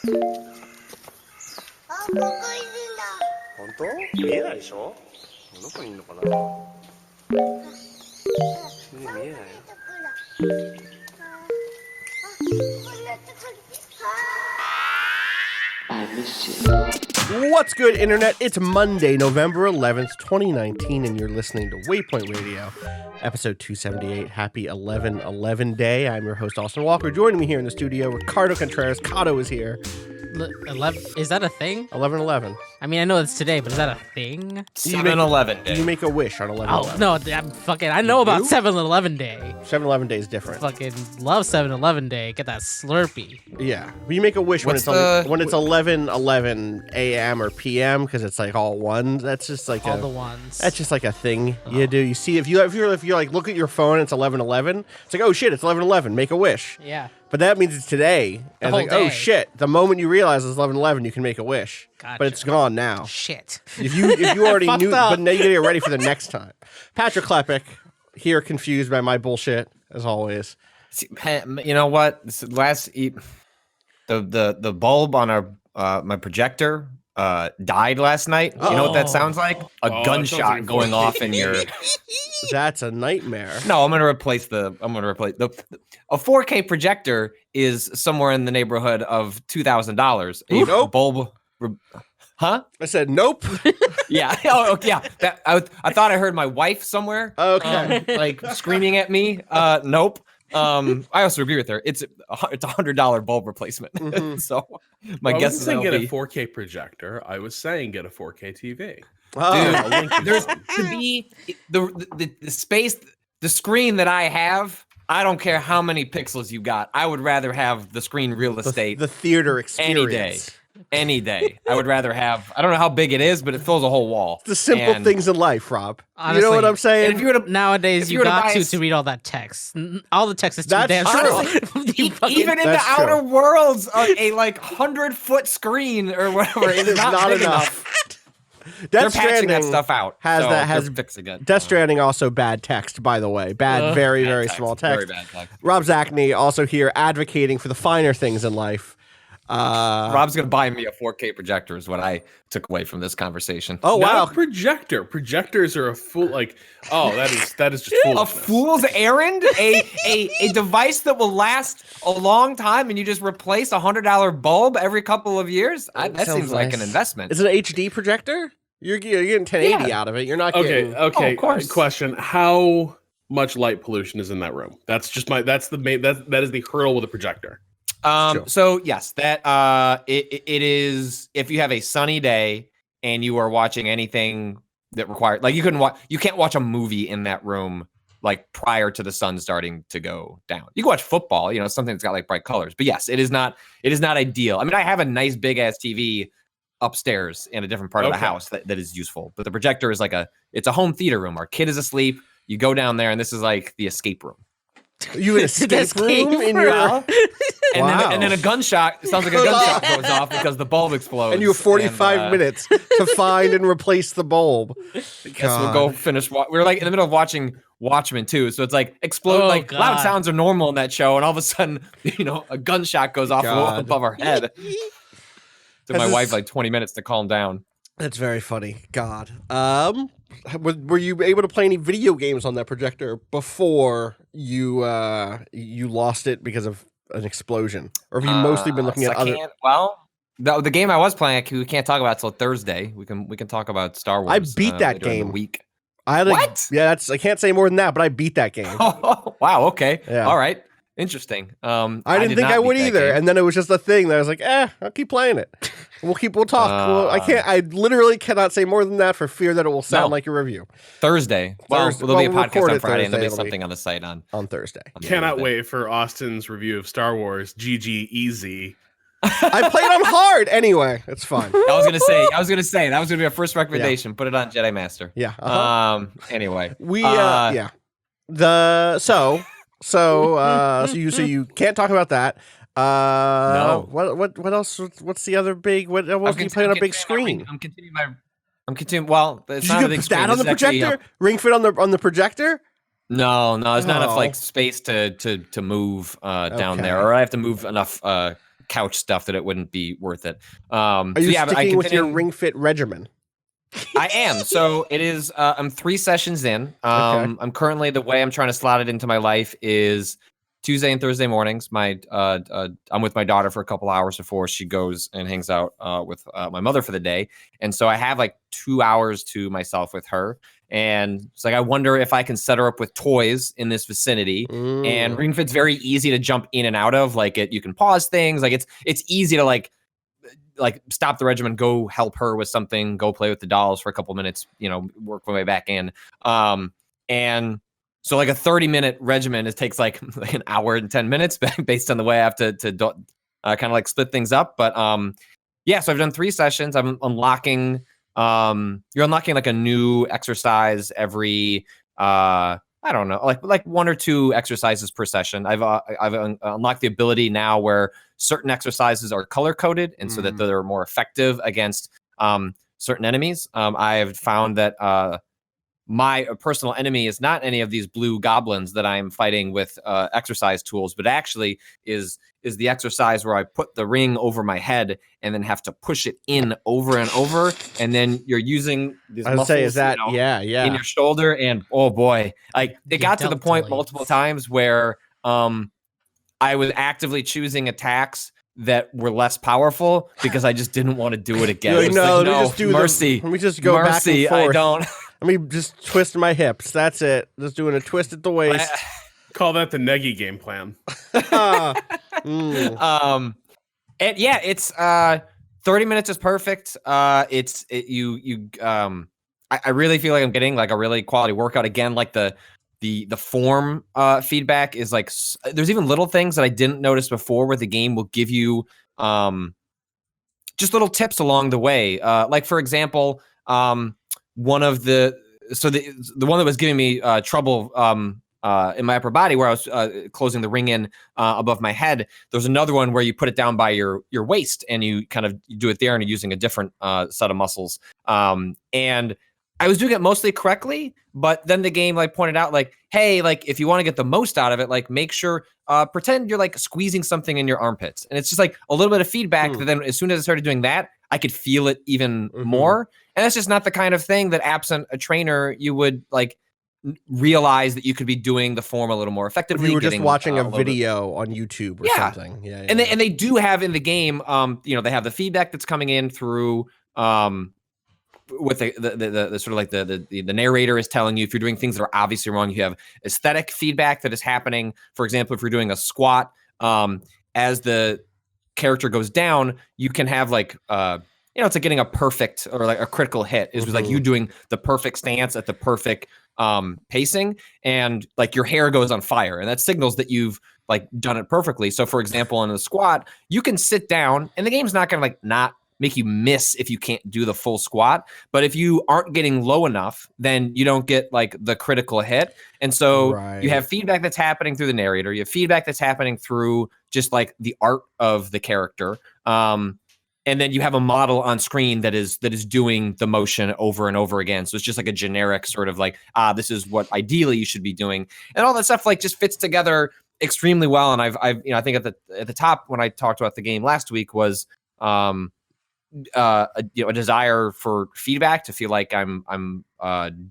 本当？見えないでしょ？どこにいるのかな？見えないよ。What's good, Internet? It's Monday, November 11th, 2019, and you're listening to Waypoint Radio, episode 278. Happy 11/11 day. I'm your host, Austin Walker. Joining me here in the studio, Ricardo Contreras. Cado is here. 11, is that a thing? 11/11. I mean, I know it's today, but is that a thing? 7-11 day. You make a wish on 11/11. Oh, no, I know about 7-Eleven day. 7/11 day is different. Fucking love 7-Eleven day. Get that Slurpee. Yeah. You make a wish when it's 11/11 a.m. or p.m. because it's like all one. That's just like all the ones. That's just like a thing you do. You see if you're like look at your phone, it's 11/11. It's like, oh shit, it's 11/11. Make a wish. Yeah. But that means it's today. And it's like, day. oh shit. The moment you realize it's 11/11, you can make a wish. Gotcha. But it's gone now. Shit. If you already knew, up. but now you gotta get ready for the next time. Patrick Klepek, here confused by my bullshit as always. You know what? The bulb on our my projector died last night. You know what that sounds like? A gunshot going off in your. That's a nightmare. No, I'm gonna replace a 4K projector is somewhere in the neighborhood of $2,000. Nope. Bulb. Huh? I said nope. Yeah. Oh, yeah. I thought I heard my wife somewhere. Okay. Like screaming at me. Nope. I also agree with her. It's $100 bulb replacement. Mm-hmm. So my guess is saying get a 4K projector. I was saying get a 4K TV. Oh. Dude, there's to be the space, the screen that I have. I don't care how many pixels you got. I would rather have the screen real estate. The theater experience. Any day. I would rather have. I don't know how big it is, but it fills a whole wall. The simple things in life, Rob. Honestly, you know what I'm saying? If you were to, nowadays, you got to read all that text. All the text is too That's damn true. short. Even in the outer worlds, a like 100-foot screen or whatever is not big enough. They're patching that stuff out. Has fixing it. Death Stranding also bad text, by the way. Very, very text, small text. Very bad text. Rob Zachney also here advocating for the finer things in life. Rob's gonna buy me a 4K projector is what I took away from this conversation. Oh wow, Not a projector. Projectors are a fool. Like, oh, that is just A foolishness. fool's errand, a device that will last a long time, and you just replace $100 bulb every couple of years. That seems like an investment. Is it an HD projector? You're getting 1080 out of it. You're not getting. Okay. of course. Question: how much light pollution is in that room? That's just that is the hurdle with a projector. Sure. So yes, that it is. If you have a sunny day and you are watching anything that requires, like, you can't watch a movie in that room like prior to the sun starting to go down. You can watch football, something that's got like bright colors. But yes, it is not ideal. I mean, I have a nice big ass TV upstairs in a different part of the house that is useful. But the projector is it's a home theater room. Our kid is asleep. You go down there and this is like the escape room. You an escape room in your and then a gunshot. It sounds like a gunshot goes off because the bulb explodes. And you have 45 minutes to find and replace the bulb. Guess we'll go finish. We're like in the middle of watching Watchmen too, so it's like explode. Loud sounds are normal in that show, and all of a sudden, a gunshot goes off above our head. Took my wife like 20 minutes to calm down. That's very funny. God. Were you able to play any video games on that projector before you lost it because of an explosion, or have you mostly been looking at other? The game I was playing, we can't talk about till Thursday. We can talk about Star Wars. I beat that game. Week. What? Yeah, I can't say more than that, but I beat that game. Oh, wow. Okay. Yeah. All right. Interesting. I didn't think I would either, and then it was just a thing that I was like, I'll keep playing it. We'll talk. I literally cannot say more than that for fear that it will sound like a review. Thursday. There'll be a podcast on Friday, and there'll be something on the site on Thursday. Cannot wait for Austin's review of Star Wars. GG easy. I played on hard anyway. It's fine. I was gonna say that was gonna be our first recommendation. Yeah. Put it on Jedi Master. Yeah. Anyway, So you can't talk about that. No. What else? What's the other big? What else do you play on a big screen? I'm continuing. Well, it's Did not you a big put screen. that on the projector? Ring fit on the projector? No, there's not enough like space to move down there, or I have to move enough couch stuff that it wouldn't be worth it. Are you but sticking with your Ring Fit regimen? I am. So it is. I'm 3 sessions in. Okay. I'm currently, the way I'm trying to slot it into my life is Tuesday and Thursday mornings. I'm with my daughter for a couple hours before she goes and hangs out with my mother for the day, and so I have like 2 hours to myself with her. And it's like, I wonder if I can set her up with toys in this vicinity. And Ring Fit's very easy to jump in and out of. Like you can pause things. Like it's easy to like stop the regimen, go help her with something, go play with the dolls for a couple minutes, work my way back in. And so like a 30-minute regimen, it takes like an hour and 10 minutes based on the way I have to kind of like split things up. But so I've done 3 sessions. I'm unlocking, you're unlocking like a new exercise every, I don't know, like 1 or 2 exercises per session. I've unlocked the ability now where certain exercises are color coded, and so that they're more effective against certain enemies. I have found that my personal enemy is not any of these blue goblins that I'm fighting with exercise tools, but actually is the exercise where I put the ring over my head and then have to push it in over and over, and then you're using these muscles. Say, is that yeah in your shoulder, and oh boy, like it got to the point multiple times where I was actively choosing attacks that were less powerful because I just didn't want to do it again. Like, no, let me just do mercy. Let me just go back and forth. I don't. Let me just twist my hips. That's it. Just doing a twist at the waist. Call that the Negi game plan. And yeah, it's 30 minutes is perfect. I really feel like I'm getting like a really quality workout again. Like the form feedback is like, there's even little things that I didn't notice before where the game will give you just little tips along the way. Like for example, one of the one that was giving me trouble in my upper body, where I was closing the ring in above my head. There's another one where you put it down by your waist and you kind of do it there, and you're using a different set of muscles. And I was doing it mostly correctly, but then the game like pointed out like, hey, like if you want to get the most out of it, like make sure pretend you're like squeezing something in your armpits, and it's just like a little bit of feedback. That then as soon as I started doing that, I could feel it even more. And that's just not the kind of thing that absent a trainer you would like realize that you could be doing the form a little more effectively. If you were just watching a video on YouTube or something. Yeah. And they do have in the game, they have the feedback that's coming in through with the sort of like the narrator is telling you if you're doing things that are obviously wrong. You have aesthetic feedback that is happening. For example, if you're doing a squat, as the character goes down, you can have like it's like getting a perfect or like a critical hit. Is like you doing the perfect stance at the perfect pacing, and like your hair goes on fire, and that signals that you've like done it perfectly. So for example, in a squat, you can sit down and the game's not gonna like not make you miss if you can't do the full squat. But if you aren't getting low enough, then you don't get like the critical hit. And so you have feedback that's happening through the narrator. You have feedback that's happening through just like the art of the character. And then you have a model on screen that is doing the motion over and over again. So it's just like a generic sort of like, this is what ideally you should be doing. And all that stuff like just fits together extremely well. And I think at the top when I talked about the game last week was a desire for feedback, to feel like I'm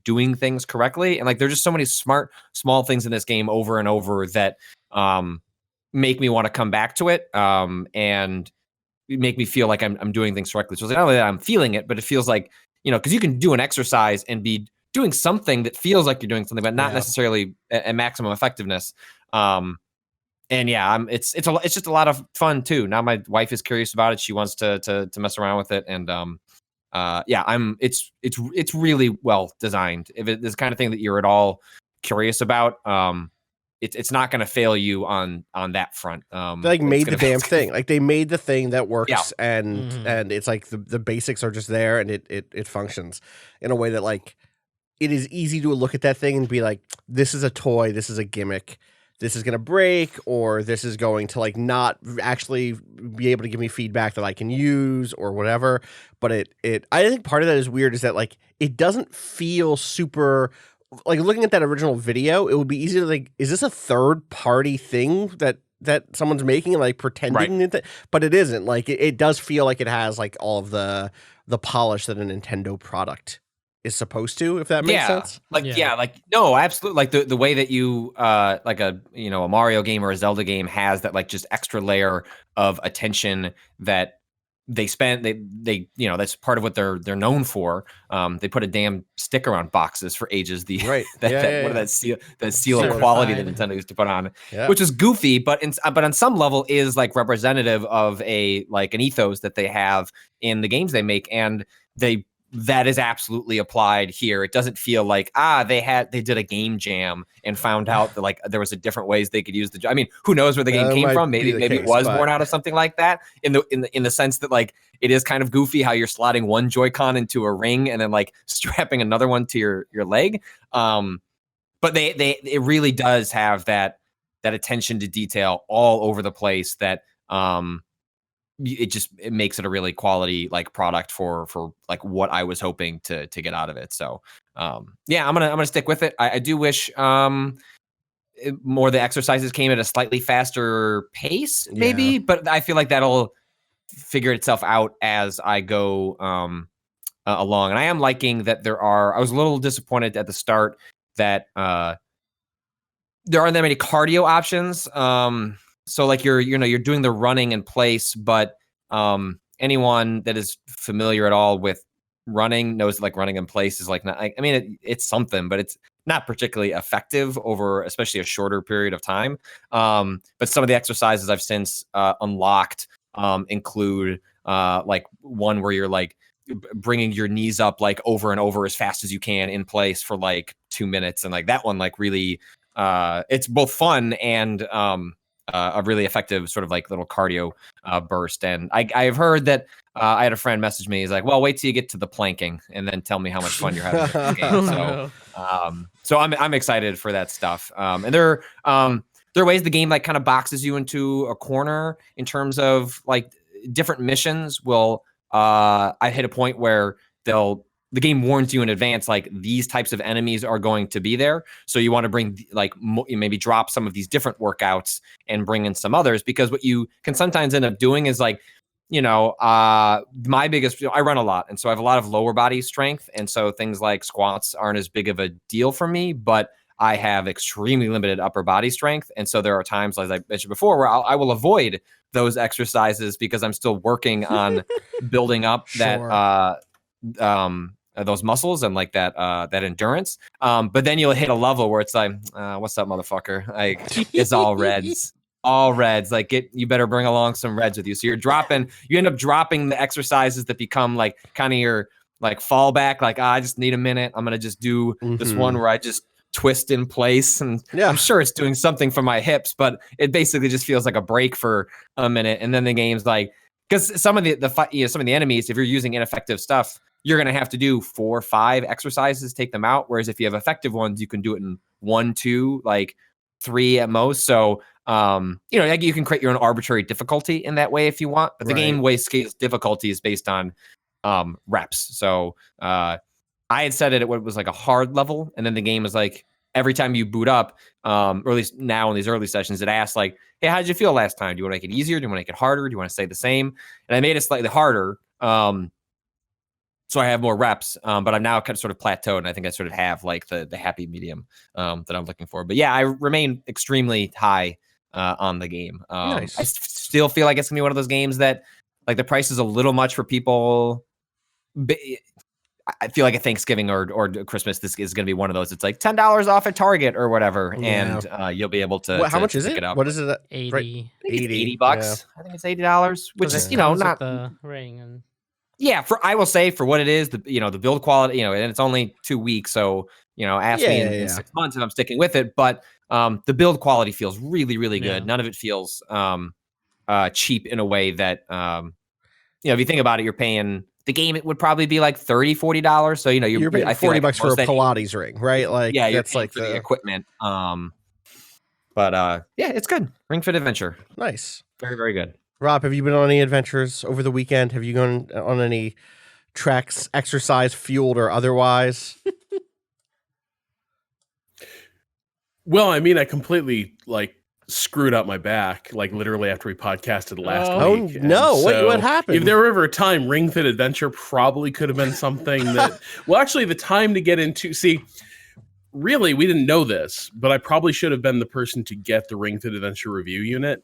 doing things correctly. And like there's just so many smart small things in this game over and over that make me want to come back to it. And make me feel like I'm doing things correctly. So it's like, not only that I'm feeling it, but it feels like, because you can do an exercise and be doing something that feels like you're doing something, but not necessarily a maximum effectiveness. And yeah, it's just a lot of fun too. Now my wife is curious about it. She wants to mess around with it. And it's really well designed. If it's the kind of thing that you're at all curious about, it's not going to fail you on that front. They like made the damn thing. Like they made the thing that works, and it's like the basics are just there, and it functions in a way that like it is easy to look at that thing and be like, this is a toy, this is a gimmick, this is going to break, or this is going to like not actually be able to give me feedback that I can use or whatever. But I think part of that is weird is that like it doesn't feel super. Like looking at that original video, it would be easy to like, is this a third party thing that that someone's making, like pretending but it isn't. Like it does feel like it has like all of the polish that a Nintendo product is supposed to, if that makes sense. No, absolutely. Like the way that you like a a Mario game or a Zelda game has that like just extra layer of attention that they spent, they that's part of what they're known for. They put a damn sticker on boxes for ages. That seal of quality that Nintendo used to put on, which is goofy, but on some level is like representative of an ethos that they have in the games they make, and that is absolutely applied here. It doesn't feel like they did a game jam and found out that like there was a different ways they could use the. I mean, who knows where the game came from? Maybe it was born out of something like that. In the sense that like it is kind of goofy how you're slotting one Joy-Con into a ring and then like strapping another one to your leg. But it really does have that attention to detail all over the place that it makes it a really quality like product for like what I was hoping to get out of it. So I'm gonna stick with it. I do wish more of the exercises came at a slightly faster pace, maybe, but I feel like that'll figure itself out as I go along. And I am liking that I was a little disappointed at the start that there aren't that many cardio options. So like you're doing the running in place, but anyone that is familiar at all with running knows that, like, running in place is like not. I mean, it's something, but it's not particularly effective over especially a shorter period of time. But some of the exercises I've since unlocked include like one where you're like bringing your knees up like over and over as fast as you can in place for like 2 minutes, and like that one like really it's both fun and a really effective sort of like little cardio burst. And I've heard that I had a friend message me. He's like, well, wait till you get to the planking and then tell me how much fun you're having with the game. So I'm excited for that stuff. And there are ways the game like kind of boxes you into a corner in terms of like different missions will I hit a point where the game warns you in advance, like these types of enemies are going to be there. So you want to bring like maybe drop some of these different workouts and bring in some others, because what you can sometimes end up doing is like, my biggest, I run a lot. And so I have a lot of lower body strength. And so things like squats aren't as big of a deal for me, but I have extremely limited upper body strength. And so there are times, as I mentioned before, where I will avoid those exercises because I'm still working on building up those muscles and like that endurance. But then you'll hit a level where it's like, what's up, motherfucker? Like it's all reds. All reds. Like you better bring along some reds with you. So you end up dropping the exercises that become like kind of your like fallback. Like, I just need a minute. I'm gonna just do this one where I just twist in place, and I'm sure it's doing something for my hips, but it basically just feels like a break for a minute. And then the game's like, because some of some of the enemies, if you're using ineffective stuff, you're going to have to do 4 or 5 exercises, take them out. Whereas if you have effective ones, you can do it in 1, 2, like 3 at most. So, like you can create your own arbitrary difficulty in that way if you want, but the game way scales difficulty is based on reps. So I had set it was like a hard level, and then the game was like, every time you boot up, or at least now in these early sessions, it asks like, hey, how did you feel last time? Do you want to make it easier? Do you want to make it harder? Do you want to stay the same? And I made it slightly harder. So I have more reps, but I'm now kind of sort of plateaued, and I think I sort of have like the happy medium that I'm looking for. But yeah, I remain extremely high on the game. Nice. I still feel like it's gonna be one of those games that like the price is a little much for people. I feel like at Thanksgiving or Christmas, this is going to be one of those. It's like $10 off at Target or whatever, and you'll be it. How much is it? What is it? 80. Right. $80. Yeah. I think it's $80, which is not the ring and. Yeah, I will say for what it is, the build quality, and it's only 2 weeks, so ask me in 6 months if I'm sticking with it. But the build quality feels really, really good. None of it feels cheap in a way that if you think about it, you're paying the game. It would probably be like $30-$40. So you're paying $40 for a Pilates ring, right? Like that's like for the equipment. But it's good. Ring Fit Adventure. Nice. Very, very good. Rob, have you been on any adventures over the weekend? Have you gone on any treks, exercise fueled or otherwise? Well, I mean, I completely like screwed up my back, like literally after we podcasted last week. Oh no! And What happened? If there were ever a time, Ring Fit Adventure probably could have been something that. Well, actually, the time to get into. See, really, we didn't know this, but I probably should have been the person to get the Ring Fit Adventure review unit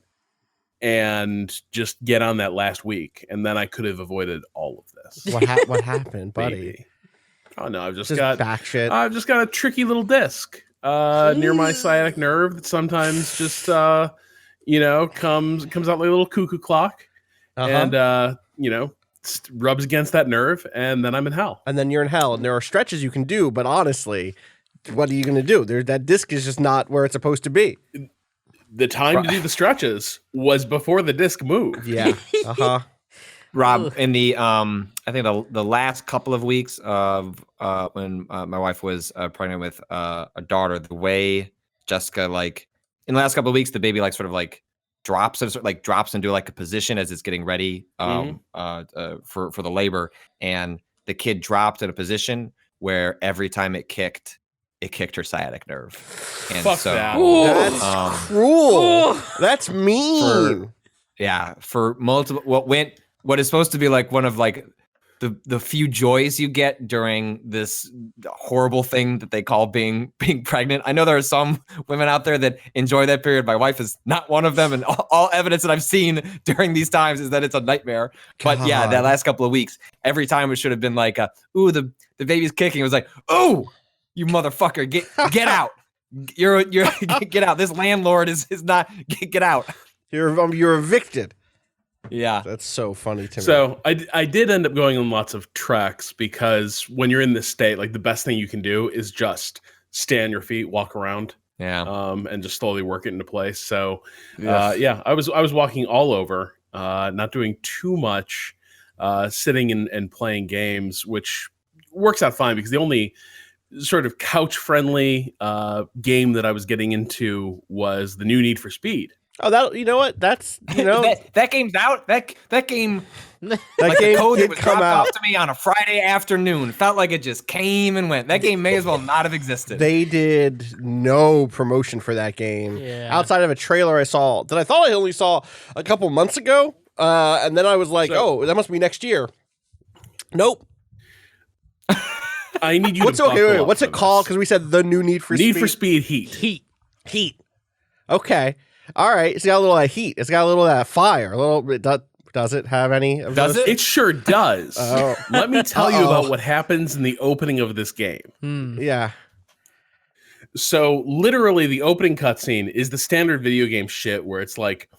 and just get on that last week, and then I could have avoided all of this. What happened, buddy? Maybe. Oh no! I've just Just got back shit. I've just got a tricky little disc near my sciatic nerve that sometimes just comes out like a little cuckoo clock, and rubs against that nerve, and then I'm in hell. And then you're in hell, and there are stretches you can do, but honestly, what are you going to do? That disc is just not where it's supposed to be. The time to do the stretches was before the disc moved. Yeah. Rob, in the I think the last couple of weeks of when my wife was pregnant with a daughter, the way Jessica, like in the last couple of weeks, the baby like sort of like drops into like a position as it's getting ready for the labor, and the kid dropped in a position where every time it kicked her sciatic nerve. And Fuck so that. That's cruel. That's mean. For multiple what is supposed to be like one of like the few joys you get during this horrible thing that they call being pregnant. I know there are some women out there that enjoy that period. My wife is not one of them, and all evidence that I've seen during these times is that it's a nightmare. God. But yeah, that last couple of weeks, every time it should have been like, ooh, the baby's kicking. It was like, oh, you motherfucker, get out. You're get out. This landlord is not get out. You're evicted. Yeah, that's so funny to me. So I did end up going on lots of treks because when you're in this state, like the best thing you can do is just stay on your feet, walk around, and just slowly work it into place. So I was walking all over, not doing too much, sitting and playing games, which works out fine because the only sort of couch friendly game that I was getting into was the new Need for Speed. Oh, that you know what? That's that game's out. That game, that like game the code did that was come dropped out off to me on a Friday afternoon. Felt like it just came and went. That game may as well not have existed. They did no promotion for that game outside of a trailer I saw that I thought I only saw a couple months ago, and then I was like, oh, that must be next year. Nope. I need you. What's it called? Because we said the new Need for Speed. Need for Speed Heat. Okay. All right. It's got a little heat. It's got a little fire. A little bit. Does it have any of Does those? it? It sure does. Let me tell you about what happens in the opening of this game. Yeah. So literally the opening cutscene is the standard video game shit where it's like,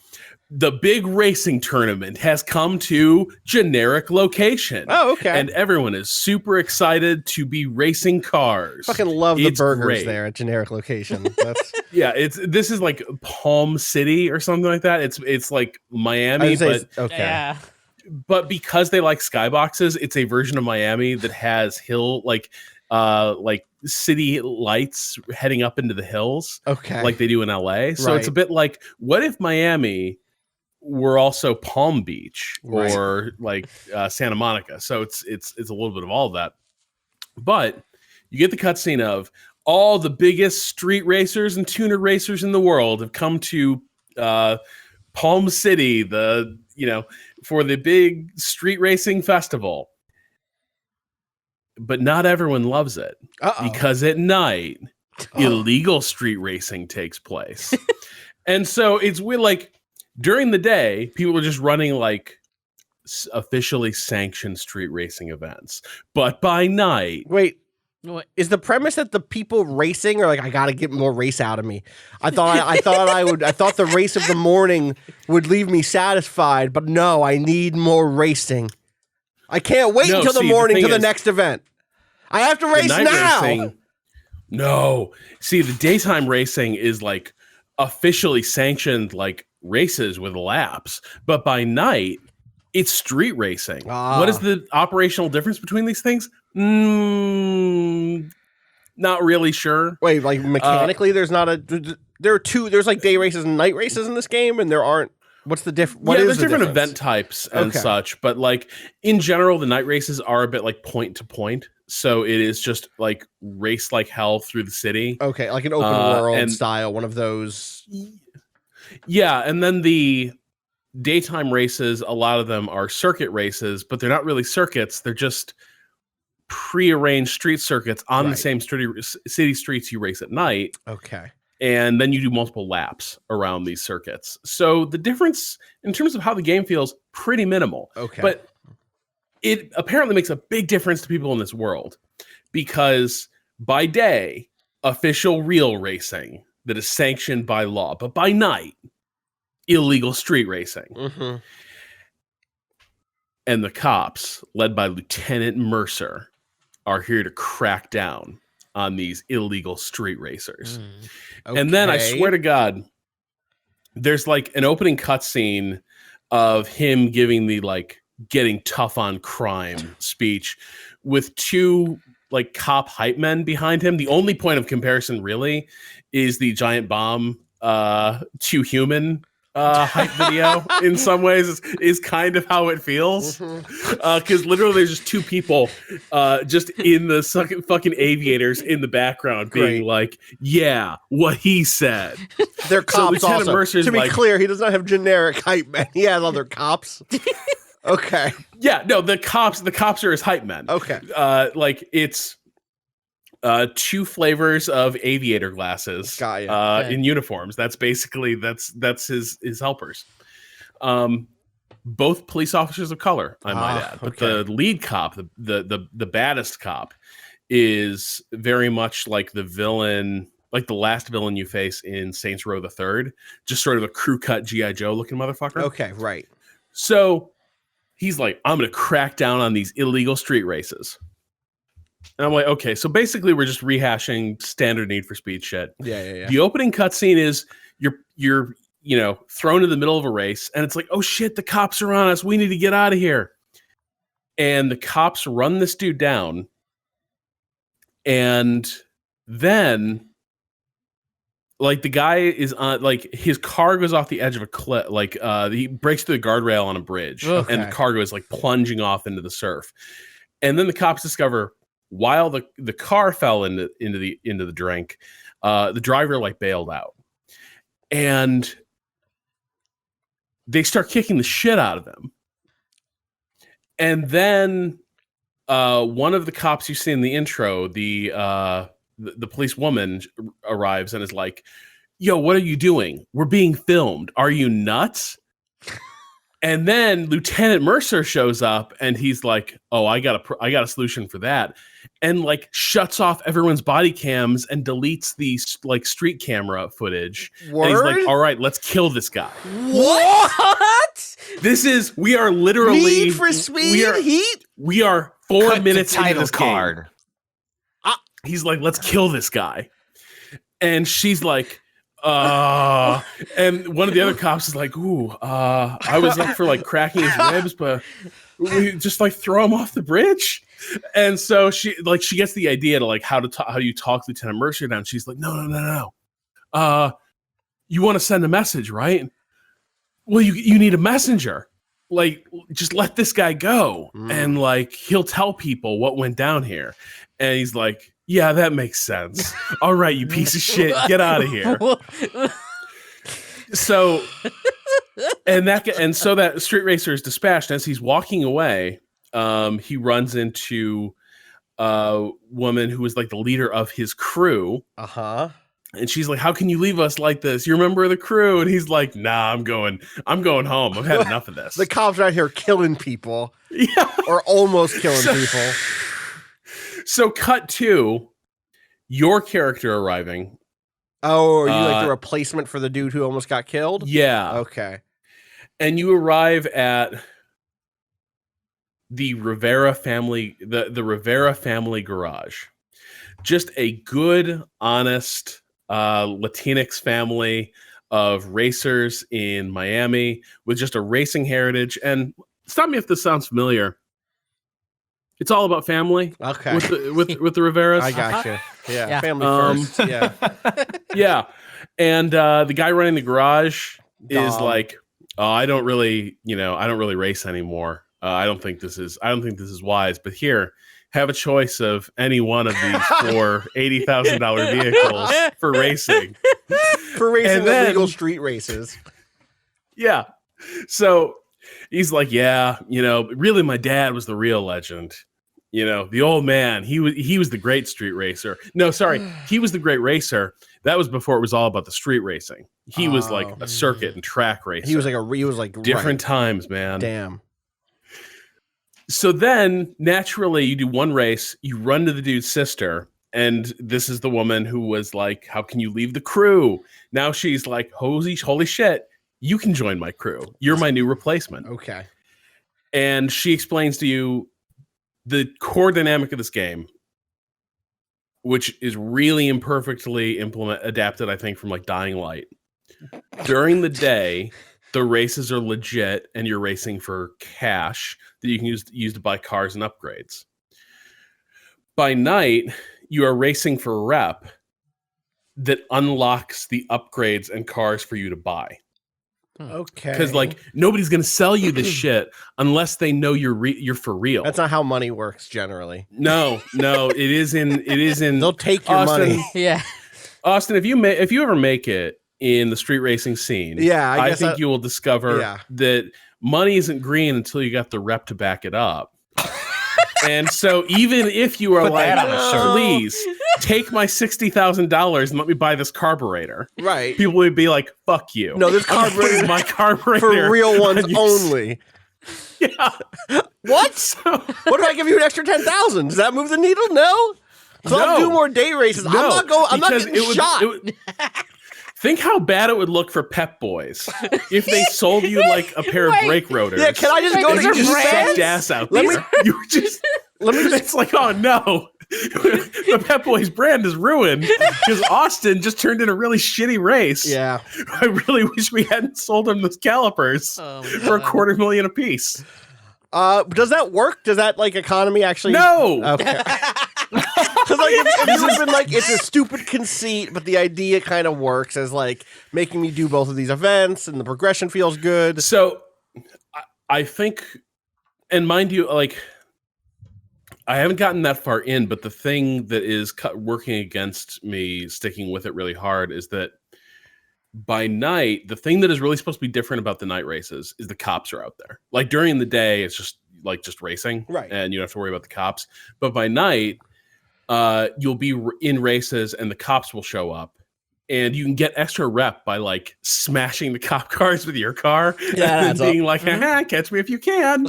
the big racing tournament has come to generic location. Oh, okay. And everyone is super excited to be racing cars. Fucking love the burgers great. there at generic location. That's Yeah, this is like Palm City or something like that. It's like Miami, but okay. Yeah. But because they like skyboxes, it's a version of Miami that has like city lights heading up into the hills. Okay. Like they do in LA. So it's a bit like, what if Miami were also Palm Beach or like Santa Monica? So it's a little bit of all of that. But you get the cutscene of all the biggest street racers and tuner racers in the world have come to Palm City, for the big street racing festival. But not everyone loves it because at night, illegal street racing takes place. And so it's weird, like during the day, people are just running like officially sanctioned street racing events. But by night, wait, is the premise that the people racing are like, I got to get more race out of me? I thought the race of the morning would leave me satisfied, but no, I need more racing. I can't wait until the morning to the next event. I have to race now. Racing, no. See, the daytime racing is like officially sanctioned like races with laps. But by night, it's street racing. What is the operational difference between these things? Not really sure. Wait, like mechanically, there's like day races and night races in this game, and there aren't. What's the difference? There's different event types and such, but like in general, the night races are a bit like point to point. So it is just like race like hell through the city. Okay, like an open world style, one of those. Yeah, and then the daytime races, a lot of them are circuit races, but they're not really circuits. They're just prearranged street circuits on the same city streets you race at night. Okay. And then you do multiple laps around these circuits. So the difference in terms of how the game feels, pretty minimal. Okay. But it apparently makes a big difference to people in this world because by day, official real racing that is sanctioned by law, but by night, illegal street racing. Mm-hmm. And the cops, led by Lieutenant Mercer, are here to crack down on these illegal street racers. Okay. And then I swear to God, there's like an opening cutscene of him giving the like getting tough on crime speech with two like cop hype men behind him. The only point of comparison really is the giant bomb to human hype video in some ways is kind of how it feels because literally there's just two people just in the fucking aviators in the background being like, yeah, what he said. They're cops so also. Mercer's to be like, clear, he does not have generic hype men. He has other cops. Okay. Yeah, no, the cops are his hype men. Okay. Like it's two flavors of aviator glasses in uniforms. That's basically that's his helpers. Both police officers of color, I might add. But the lead cop, the baddest cop, is very much like the villain, like the last villain you face in Saints Row the Third, just sort of a crew cut G.I. Joe looking motherfucker. Okay, right. So he's like, I'm gonna crack down on these illegal street races. And I'm like, okay, so basically we're just rehashing standard Need for Speed shit. Yeah. The opening cutscene is you're thrown in the middle of a race, and it's like, oh shit, the cops are on us. We need to get out of here. And the cops run this dude down, and then like the guy is on, like his car goes off the edge of a cliff, like he breaks through the guardrail on a bridge, and the car goes like plunging off into the surf. And then the cops discover, while the car fell into the drink, the driver like bailed out, and they start kicking the shit out of him. And then one of the cops you see in the intro, the police woman arrives and is like, "Yo, what are you doing? We're being filmed. Are you nuts?" And then Lieutenant Mercer shows up and he's like, "Oh, I got a solution for that," and like shuts off everyone's body cams and deletes the like street camera footage. Word? And he's like, "All right, let's kill this guy." What? We are literally Need for Speed Heat. We are 4 minutes into this card. Game. He's like, "Let's kill this guy," and she's like, and one of the other cops is like, "Ooh, I was up for like cracking his ribs, but we just like throw him off the bridge." And so she gets the idea to like how you talk Lieutenant Mercer down. She's like, no. You want to send a message, right? Well, you need a messenger. Like, just let this guy go, and like he'll tell people what went down here. And he's like, "Yeah, that makes sense. All right, you piece of shit, get out of here." So, so that street racer is dispatched. As he's walking away, he runs into a woman who is like the leader of his crew. And she's like, "How can you leave us like this? You're a member of the crew." And he's like, "Nah, I'm going home. I've had enough of this." The cops out here killing people. Yeah. Or almost killing people. So cut to your character arriving. Oh, are you like the replacement for the dude who almost got killed? Yeah. Okay. And you arrive at the Rivera family, the Rivera family garage. Just a good, honest Latinx family of racers in Miami with just a racing heritage. And stop me if this sounds familiar. It's all about family. Okay. With the Riveras. I got you. Yeah. Family first. Yeah. Yeah. And the guy running the garage is like, "Oh, I don't really race anymore. I don't think this is wise. But here, have a choice of any one of these four $80,000 vehicles for racing. For racing And then- illegal street races. Yeah. So he's like, yeah, really my dad was the real legend. The old man, he was the great street racer. No, sorry, he was the great racer. That was before it was all about the street racing. He was like a circuit and track racer. He was like different times, man. Damn. So then, naturally, you do one race, you run to the dude's sister, and this is the woman who was like, how can you leave the crew? Now she's like, holy shit, you can join my crew. You're my new replacement. Okay. And she explains to you the core dynamic of this game, which is really imperfectly adapted, I think, from like Dying Light. During the day, the races are legit, and you're racing for cash that you can use to buy cars and upgrades. By night, you are racing for a rep that unlocks the upgrades and cars for you to buy. Okay. Because like nobody's gonna sell you this shit unless they know you're for real. That's not how money works generally. No, it is in. They'll take your Austin, money. Yeah. Austin, if you ever make it in the street racing scene, Yeah, I think you will discover Yeah. that money isn't green until you got the rep to back it up. And so even if you are Put like, that on a shirt. please take my $60,000 and let me buy this carburetor, Right. people would be like, fuck you. No, this I'm putting carburetor my carburetor for real ones on your only. Yeah. What? So, What if I give you an extra 10,000? Does that move the needle? No. So I'll No. do more day races. No, I'm not because getting shot. think how bad it would look for Pep Boys if they sold you like a pair of Wait. brake rotors. Yeah, can I just go and to you just brands? sucked ass out Let there. You were just Let me just it's like, oh no. The Pep Boys brand is ruined because Austin just turned in a really shitty race. Yeah. I really wish we hadn't sold him those calipers Oh, for $250,000 a piece. Does that work? Does that like economy actually No. Okay. Because like if you would have been like it's a stupid conceit, but the idea kind of works as like making me do both of these events and the progression feels good. So I think, and mind you, like I haven't gotten that far in, but the thing that is working against me sticking with it really hard is that by night, the thing that is really supposed to be different about the night races is the cops are out there. Like during the day, it's just racing, Right. And you don't have to worry about the cops. But by night, you'll be in races and the cops will show up. And you can get extra rep by like smashing the cop cars with your car Yeah, and being like, catch me if you can.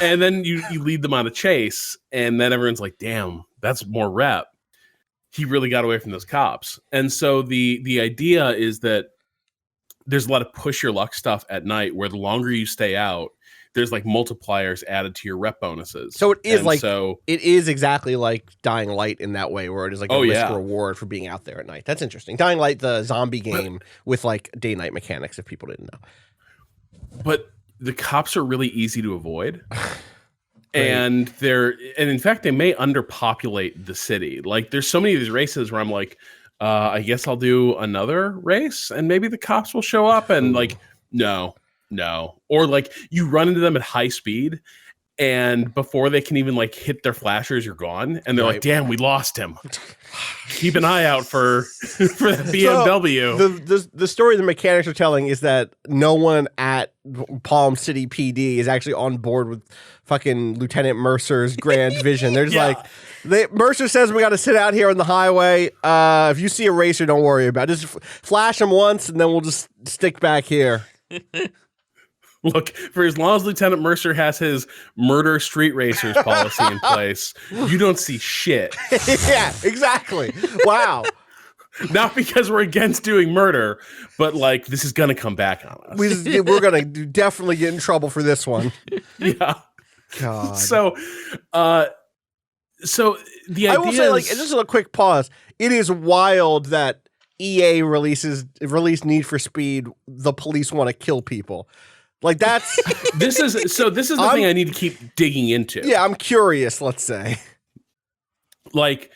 And then you lead them on a chase, and then everyone's like, damn, that's more rep. He really got away from those cops. And so the idea is that there's a lot of push your luck stuff at night where the longer you stay out, there's like multipliers added to your rep bonuses. So it is it is exactly like Dying Light in that way, where it is like a risk reward for being out there at night. That's interesting. Dying Light, the zombie game with like day night mechanics, if people didn't know. But the cops are really easy to avoid. And in fact, they may underpopulate the city. Like there's so many of these races where I'm like, I guess I'll do another race and maybe the cops will show up and like, no. Or like you run into them at high speed and before they can even like hit their flashers, you're gone. And they're like, damn, we lost him. Keep an eye out for that BMW. So the story the mechanics are telling is that no one at Palm City PD is actually on board with fucking Lieutenant Mercer's grand vision. They're just Mercer says we got to sit out here on the highway. If you see a racer, don't worry about it. Just flash him once and then we'll just stick back here. Look, for as long as Lieutenant Mercer has his murder street racers policy in place, you don't see shit. Yeah, exactly. Wow. Not because we're against doing murder, but like this is going to come back on us. We're going to definitely get in trouble for this one. Yeah. God. So the idea I will say, like, just a quick pause. It is wild that EA released Need for Speed. The police want to kill people. Like that's this is the thing I need to keep digging into. Yeah, I'm curious. Let's say, like,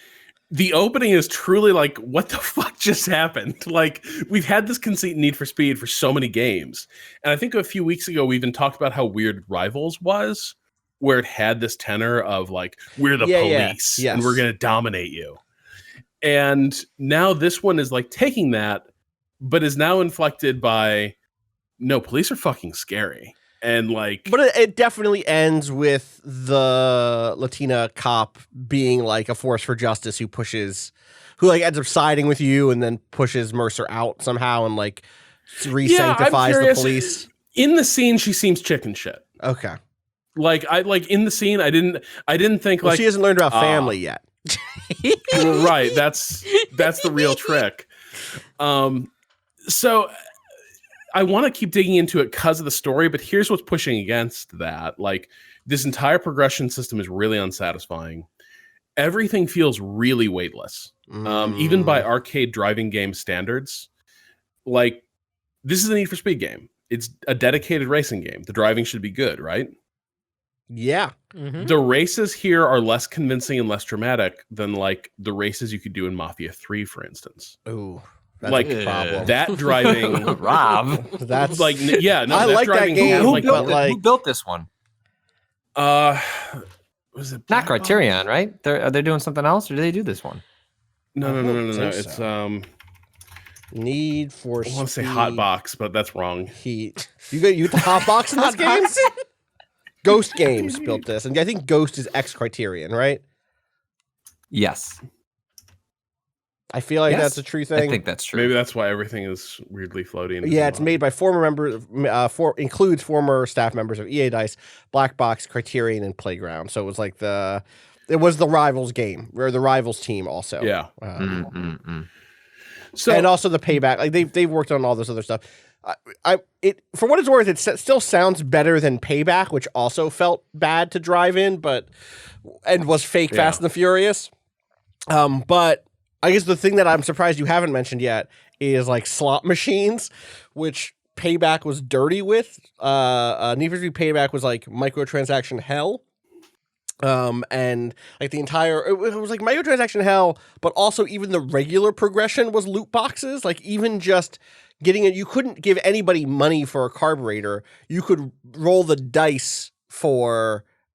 the opening is truly like, what the fuck just happened? Like, we've had this conceit in Need for Speed for so many games, and I think a few weeks ago we even talked about how weird Rivals was, where it had this tenor of like, we're the police Yes. and we're going to dominate you. And now this one is like taking that, but is now inflected by, no, police are fucking scary. And like, but it definitely ends with the Latina cop being like a force for justice who like ends up siding with you and then pushes Mercer out somehow and like re-sanctifies the police. In the scene, she seems chicken shit. Okay. Like in the scene, I didn't think like she hasn't learned about family yet. Well, right. That's the real trick. So I want to keep digging into it because of the story, but here's what's pushing against that. Like, this entire progression system is really unsatisfying. Everything feels really weightless, even by arcade driving game standards. Like, this is a Need for Speed game. It's a dedicated racing game. The driving should be good, right? Yeah. Mm-hmm. The races here are less convincing and less dramatic than like the races you could do in Mafia 3, for instance. Ooh. That's like a problem. That driving, Rob. That's like, yeah, no, I like that game. Who built this one? Was it not Criterion, right? Are they doing something else, or do they do this one? No. It's Need for Speed. I want to say Hotbox, but that's wrong. Heat. You get the Hotbox in this game? Ghost Games built this, and I think Ghost is ex Criterion, right? Yes. I feel like that's a true thing. I think that's true. Maybe that's why everything is weirdly floating. Yeah, it's made by former members, includes former staff members of EA Dice, Black Box, Criterion, and Playground. So it was like it was the Rivals game, or the Rivals team also. Yeah. So and also the Payback. Like they've worked on all this other stuff. For what it's worth, it still sounds better than Payback, which also felt bad to drive in, and was fake Fast and the Furious. But I guess the thing that I'm surprised you haven't mentioned yet is like slot machines, which Payback was dirty with. Need for Speed Payback was like microtransaction hell. And like the entire, it was like microtransaction hell, but also even the regular progression was loot boxes. Like even just getting it, you couldn't give anybody money for a carburetor. You could roll the dice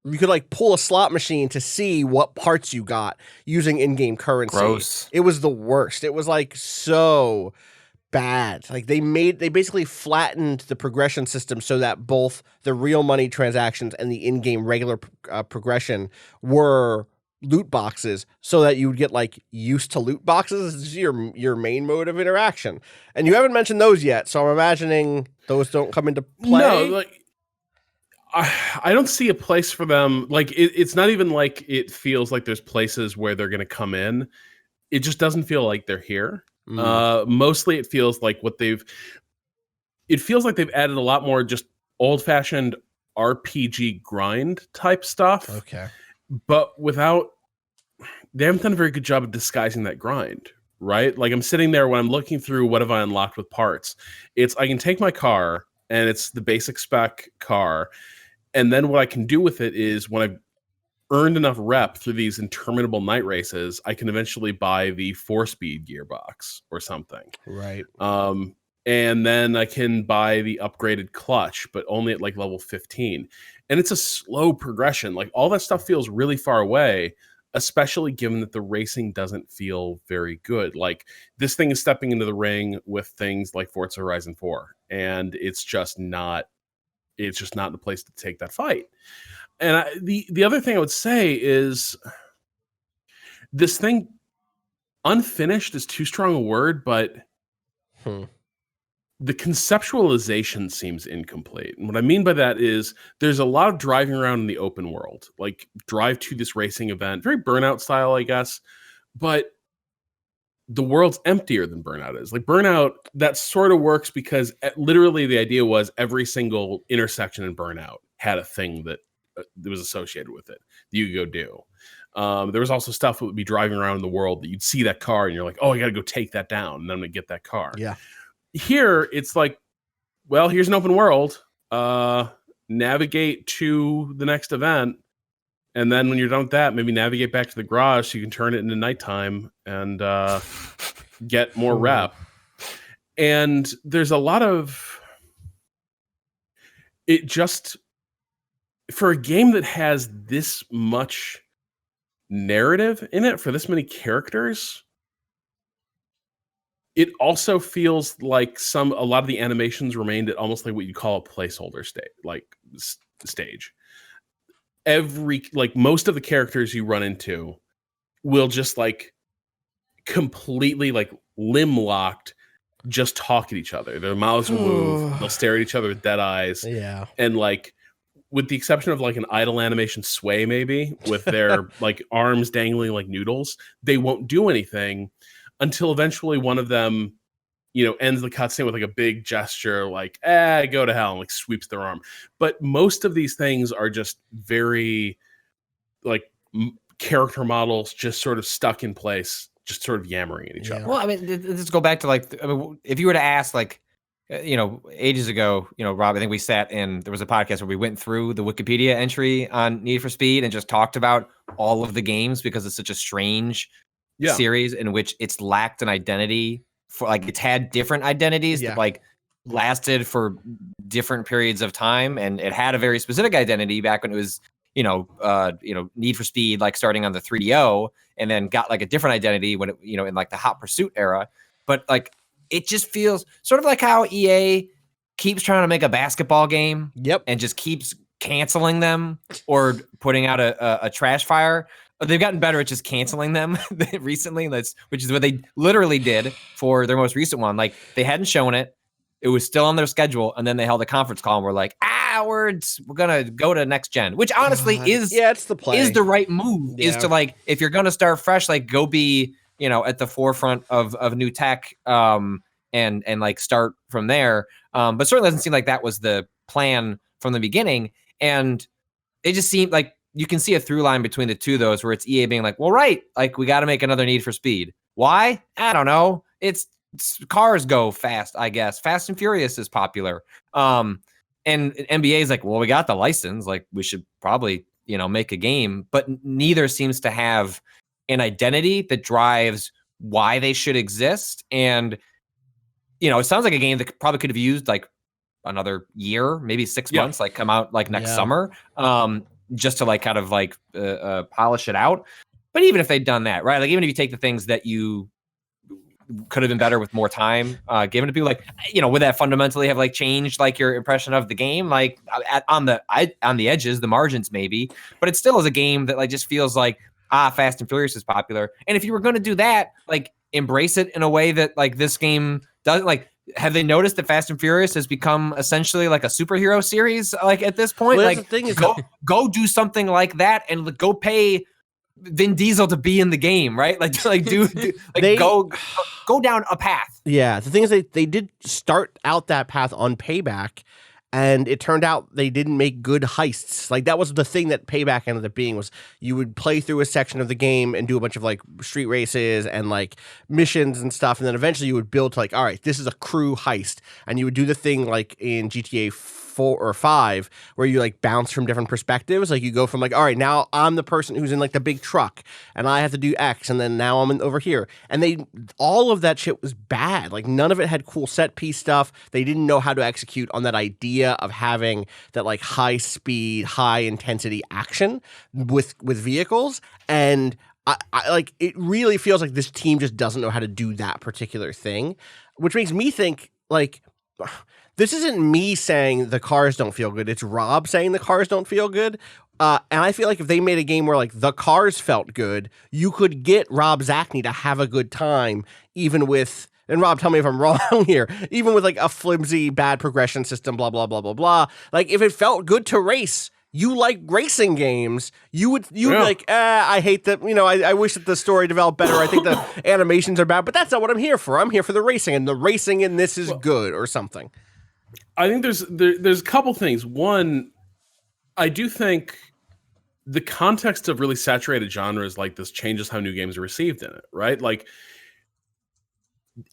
you could like pull a slot machine to see what parts you got using in-game currency. Gross. It was the worst. It was like so bad. Like they basically flattened the progression system so that both the real money transactions and the in-game regular progression were loot boxes, so that you would get like used to loot boxes. This is your main mode of interaction, and you haven't mentioned those yet. So I'm imagining those don't come into play. No, like I don't see a place for them. Like it's not even like it feels like there's places where they're going to come in. It just doesn't feel like they're here. Mostly it feels like it feels like they've added a lot more just old-fashioned RPG grind type stuff. Okay. But they haven't done a very good job of disguising that grind, right? Like I'm sitting there when I'm looking through what have I unlocked with parts. I can take my car and it's the basic spec car. And then what I can do with it is when I've earned enough rep through these interminable night races, I can eventually buy the 4-speed gearbox or something. Right. And then I can buy the upgraded clutch, but only at like level 15. And it's a slow progression. Like all that stuff feels really far away, especially given that the racing doesn't feel very good. Like this thing is stepping into the ring with things like Forza Horizon 4, and it's just not the place to take that fight. And the other thing I would say is this thing, unfinished is too strong a word, but the conceptualization seems incomplete. And what I mean by that is there's a lot of driving around in the open world, like drive to this racing event, very Burnout style, I guess, but the world's emptier than Burnout is. Like Burnout, that sort of works because literally the idea was every single intersection in Burnout had a thing that was associated with it that you could go do. There was also stuff that would be driving around in the world that you'd see that car and you're like, oh, I got to go take that down and then I'm going to get that car. Yeah. Here, it's like, well, here's an open world. Navigate to the next event. And then when you're done with that, maybe navigate back to the garage so you can turn it into nighttime and get more rep. And there's a lot of... for a game that has this much narrative in it, for this many characters, it also feels like a lot of the animations remained at almost like what you call a placeholder stage. Most of the characters you run into will just like completely like limb locked just talk at each other. Their mouths will move, they'll stare at each other with dead eyes. Yeah. And like, with the exception of like an idle animation sway, maybe with their like arms dangling like noodles, they won't do anything until eventually one of them, ends the cutscene with like a big gesture, like, go to hell, and like sweeps their arm. But most of these things are just very like character models just sort of stuck in place, just sort of yammering at each other. Well, I mean, let's go back to if you were to ask ages ago, Rob, I think there was a podcast where we went through the Wikipedia entry on Need for Speed and just talked about all of the games because it's such a strange series in which it's lacked an identity for it's had different identities that like lasted for different periods of time. And it had a very specific identity back when it was, Need for Speed, like starting on the 3DO, and then got like a different identity when it, in like the Hot Pursuit era. But like, it just feels sort of like how EA keeps trying to make a basketball game. Yep. And just keeps canceling them or putting out a trash fire. They've gotten better at just canceling them recently, which is what they literally did for their most recent one. Like, they hadn't shown it. It was still on their schedule. And then they held a conference call and were like, we're going to go to next gen, which honestly it's the play. Is the right move, is to like, if you're going to start fresh, like go be, at the forefront of new tech, and like start from there. But certainly doesn't seem like that was the plan from the beginning. And it just seemed like you can see a through line between the two of those, where it's EA being like, well, right, like we got to make another Need for Speed. Why? I don't know. It's cars go fast, I guess. Fast and Furious is popular. And NBA is like, well, we got the license. Like, we should probably, make a game. But neither seems to have an identity that drives why they should exist. And, it sounds like a game that probably could have used like another year, maybe 6 months, like come out like next summer, just to like kind of like polish it out. But even if they'd done that, right? Like, even if you take the things that you could have been better with more time given to people, like, would that fundamentally have like changed like your impression of the game, like on the edges, the margins maybe, but it still is a game that like just feels like Fast and Furious is popular. And if you were going to do that, like embrace it in a way that like this game doesn't. Like, have they noticed that Fast and Furious has become essentially like a superhero series like at this point? Well, like, the thing is, go do something like that and go pay Vin Diesel to be in the game, right? Like go down a path. Yeah, the thing is, they did start out that path on Payback, and it turned out they didn't make good heists. Like, that was the thing that Payback ended up being, was you would play through a section of the game and do a bunch of like street races and like missions and stuff, and then eventually you would build to like, all right, this is a crew heist, and you would do the thing like in GTA 4 or 5 where you like bounce from different perspectives. Like, you go from like, all right, now I'm the person who's in like the big truck and I have to do X, and then now I'm over here. And all of that shit was bad. Like, none of it had cool set piece stuff. They didn't know how to execute on that idea of having that like high speed, high intensity action with vehicles. And I like, it really feels like this team just doesn't know how to do that particular thing, which makes me think like, this isn't me saying the cars don't feel good. It's Rob saying the cars don't feel good. And I feel like if they made a game where like the cars felt good, you could get Rob Zacny to have a good time, even with, and Rob, tell me if I'm wrong here, even with like a flimsy, bad progression system, blah, blah, blah, blah, blah. Like, if it felt good to race, you like racing games, you would be like, I hate that, I wish that the story developed better. I think the animations are bad, but that's not what I'm here for. I'm here for the racing, and the racing in this is good or something. I think there's a couple things. One, I do think the context of really saturated genres like this changes how new games are received in it, right? Like,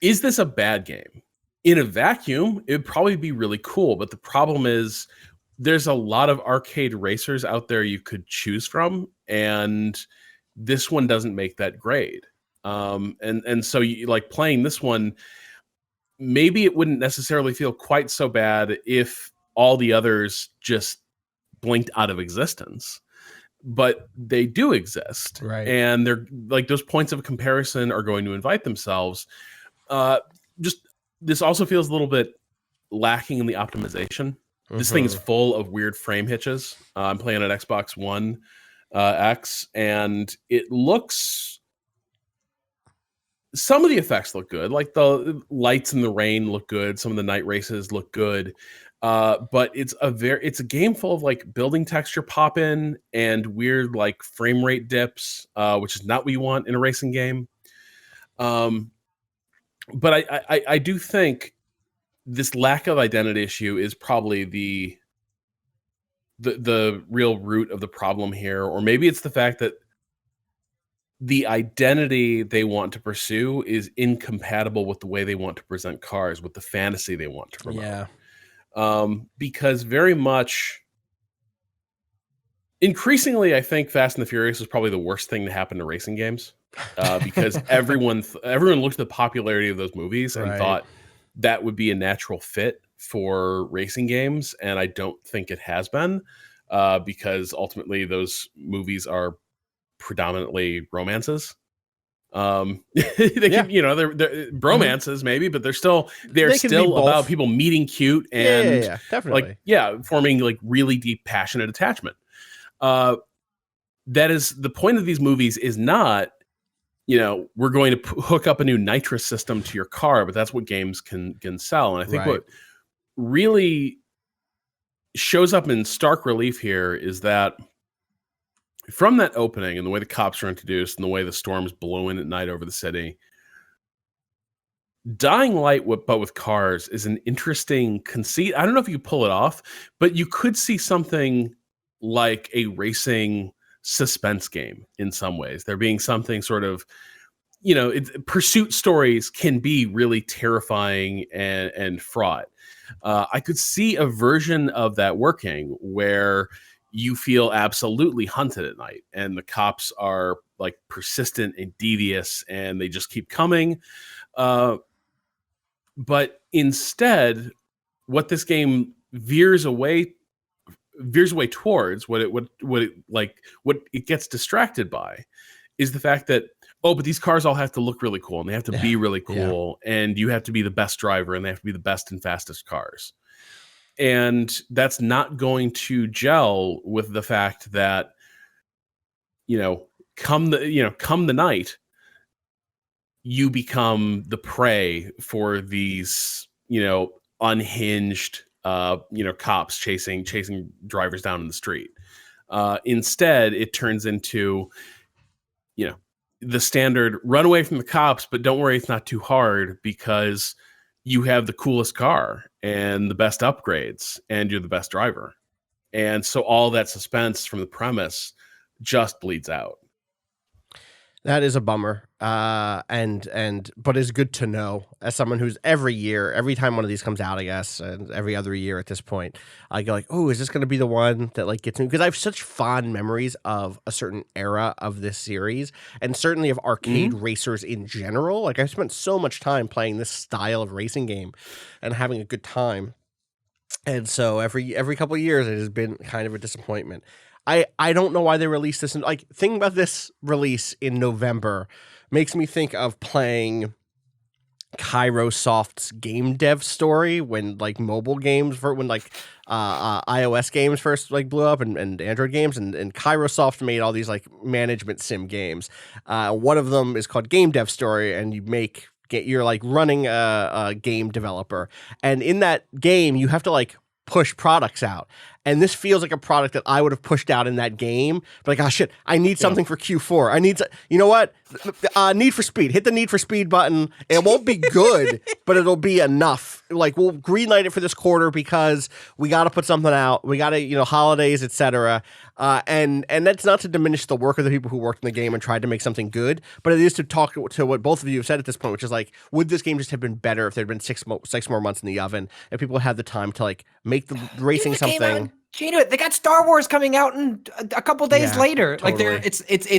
is this a bad game? In a vacuum, it would probably be really cool, but the problem is there's a lot of arcade racers out there you could choose from, and this one doesn't make that grade. And so you, like, playing this one, maybe it wouldn't necessarily feel quite so bad if all the others just blinked out of existence, but they do exist. Right. And they're like, those points of comparison are going to invite themselves. Just this also feels a little bit lacking in the optimization. This thing is full of weird frame hitches. I'm playing at Xbox One X, and it looks. Some of the effects look good, like the lights in the rain look good. Some of the night races look good, but it's a game full of like building texture pop in and weird like frame rate dips, which is not what you want in a racing game. But I do think this lack of identity issue is probably the real root of the problem here, or maybe it's the fact that the identity they want to pursue is incompatible with the way they want to present cars, with the fantasy they want to promote. Yeah. Because very much, increasingly, I think Fast and the Furious is probably the worst thing to happen to racing games, because everyone looked at the popularity of those movies and thought that would be a natural fit for racing games, and I don't think it has been, because ultimately those movies are predominantly romances. They're bromances maybe, but they're still about people meeting cute and definitely forming like really deep passionate attachment. That is the point of these movies, is not, we're going to hook up a new nitrous system to your car, but that's what games can sell. And I think what really shows up in stark relief here is that from that opening and the way the cops are introduced and the way the storms blow in at night over the city, Dying Light, but with cars, is an interesting conceit. I don't know if you pull it off, but you could see something like a racing suspense game in some ways. There being something sort of, pursuit stories can be really terrifying and fraught. I could see a version of that working where you feel absolutely hunted at night, and the cops are like persistent and devious, and they just keep coming. But instead, what this game veers away towards, what it gets distracted by, is the fact that, but these cars all have to look really cool, and they have to be really cool, and you have to be the best driver, and they have to be the best and fastest cars. And that's not going to gel with the fact that, come the night, you become the prey for these, unhinged, cops chasing drivers down in the street. Instead, it turns into, the standard run away from the cops, but don't worry, it's not too hard because you have the coolest car and the best upgrades and you're the best driver. And so all that suspense from the premise just bleeds out. That is a bummer. But it's good to know, as someone who's every time one of these comes out, I guess, and every other year at this point, I go like, oh, is this going to be the one that like gets me? Because I have such fond memories of a certain era of this series, and certainly of arcade racers in general. Like, I've spent so much time playing this style of racing game and having a good time. And so every couple of years, it has been kind of a disappointment. I don't know why they released this. Thinking about this release in November makes me think of playing Kairosoft's game dev story when like mobile games iOS games first like blew up and Android games, and Kairosoft made all these like management sim games. One of them is called Game Dev Story, and you're like running a game developer, and in that game you have to like push products out. And this feels like a product that I would have pushed out in that game. But like, oh shit, I need something for Q4. You know what? Need for Speed. Hit the Need for Speed button. It won't be good, but it'll be enough. Like, we'll greenlight it for this quarter because we got to put something out. We got to, holidays, etc. And that's not to diminish the work of the people who worked in the game and tried to make something good, but it is to talk to what both of you have said at this point, which is like, would this game just have been better if there had been six more months in the oven and people had the time to like make the racing something? They got Star Wars coming out in a couple days later. Totally. Like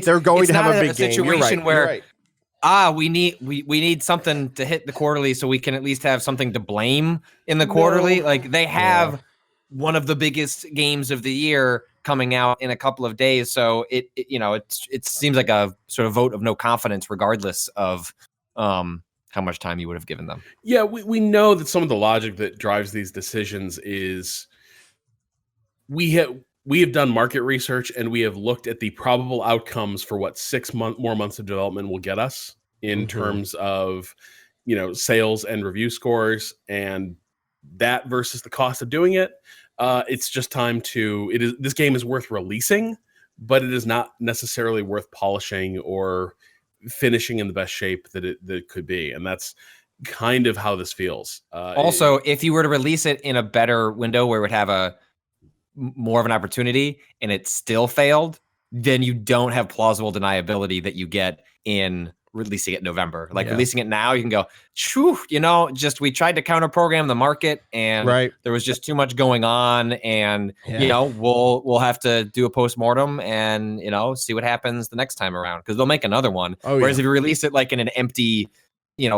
they're going to have a big situation game. Where we need something to hit the quarterly so we can at least have something to blame in the quarterly. Like they have one of the biggest games of the year coming out in a couple of days. So it seems like a sort of vote of no confidence, regardless of how much time you would have given them. Yeah, we know that some of the logic that drives these decisions is we have done market research and we have looked at the probable outcomes for what 6 more months of development will get us in terms of sales and review scores, and that versus the cost of doing it. It's just time to this game is worth releasing, but it is not necessarily worth polishing or finishing in the best shape that it could be, and that's kind of how this feels. Also, if you were to release it in a better window where it would have a more of an opportunity and it still failed, then you don't have plausible deniability that you get in releasing it in November. Like releasing it now, you can go, "Phew, we tried to counter program the market and there was just too much going on, and we'll have to do a postmortem and see what happens the next time around, because they'll make another one." Whereas if you release it like in an empty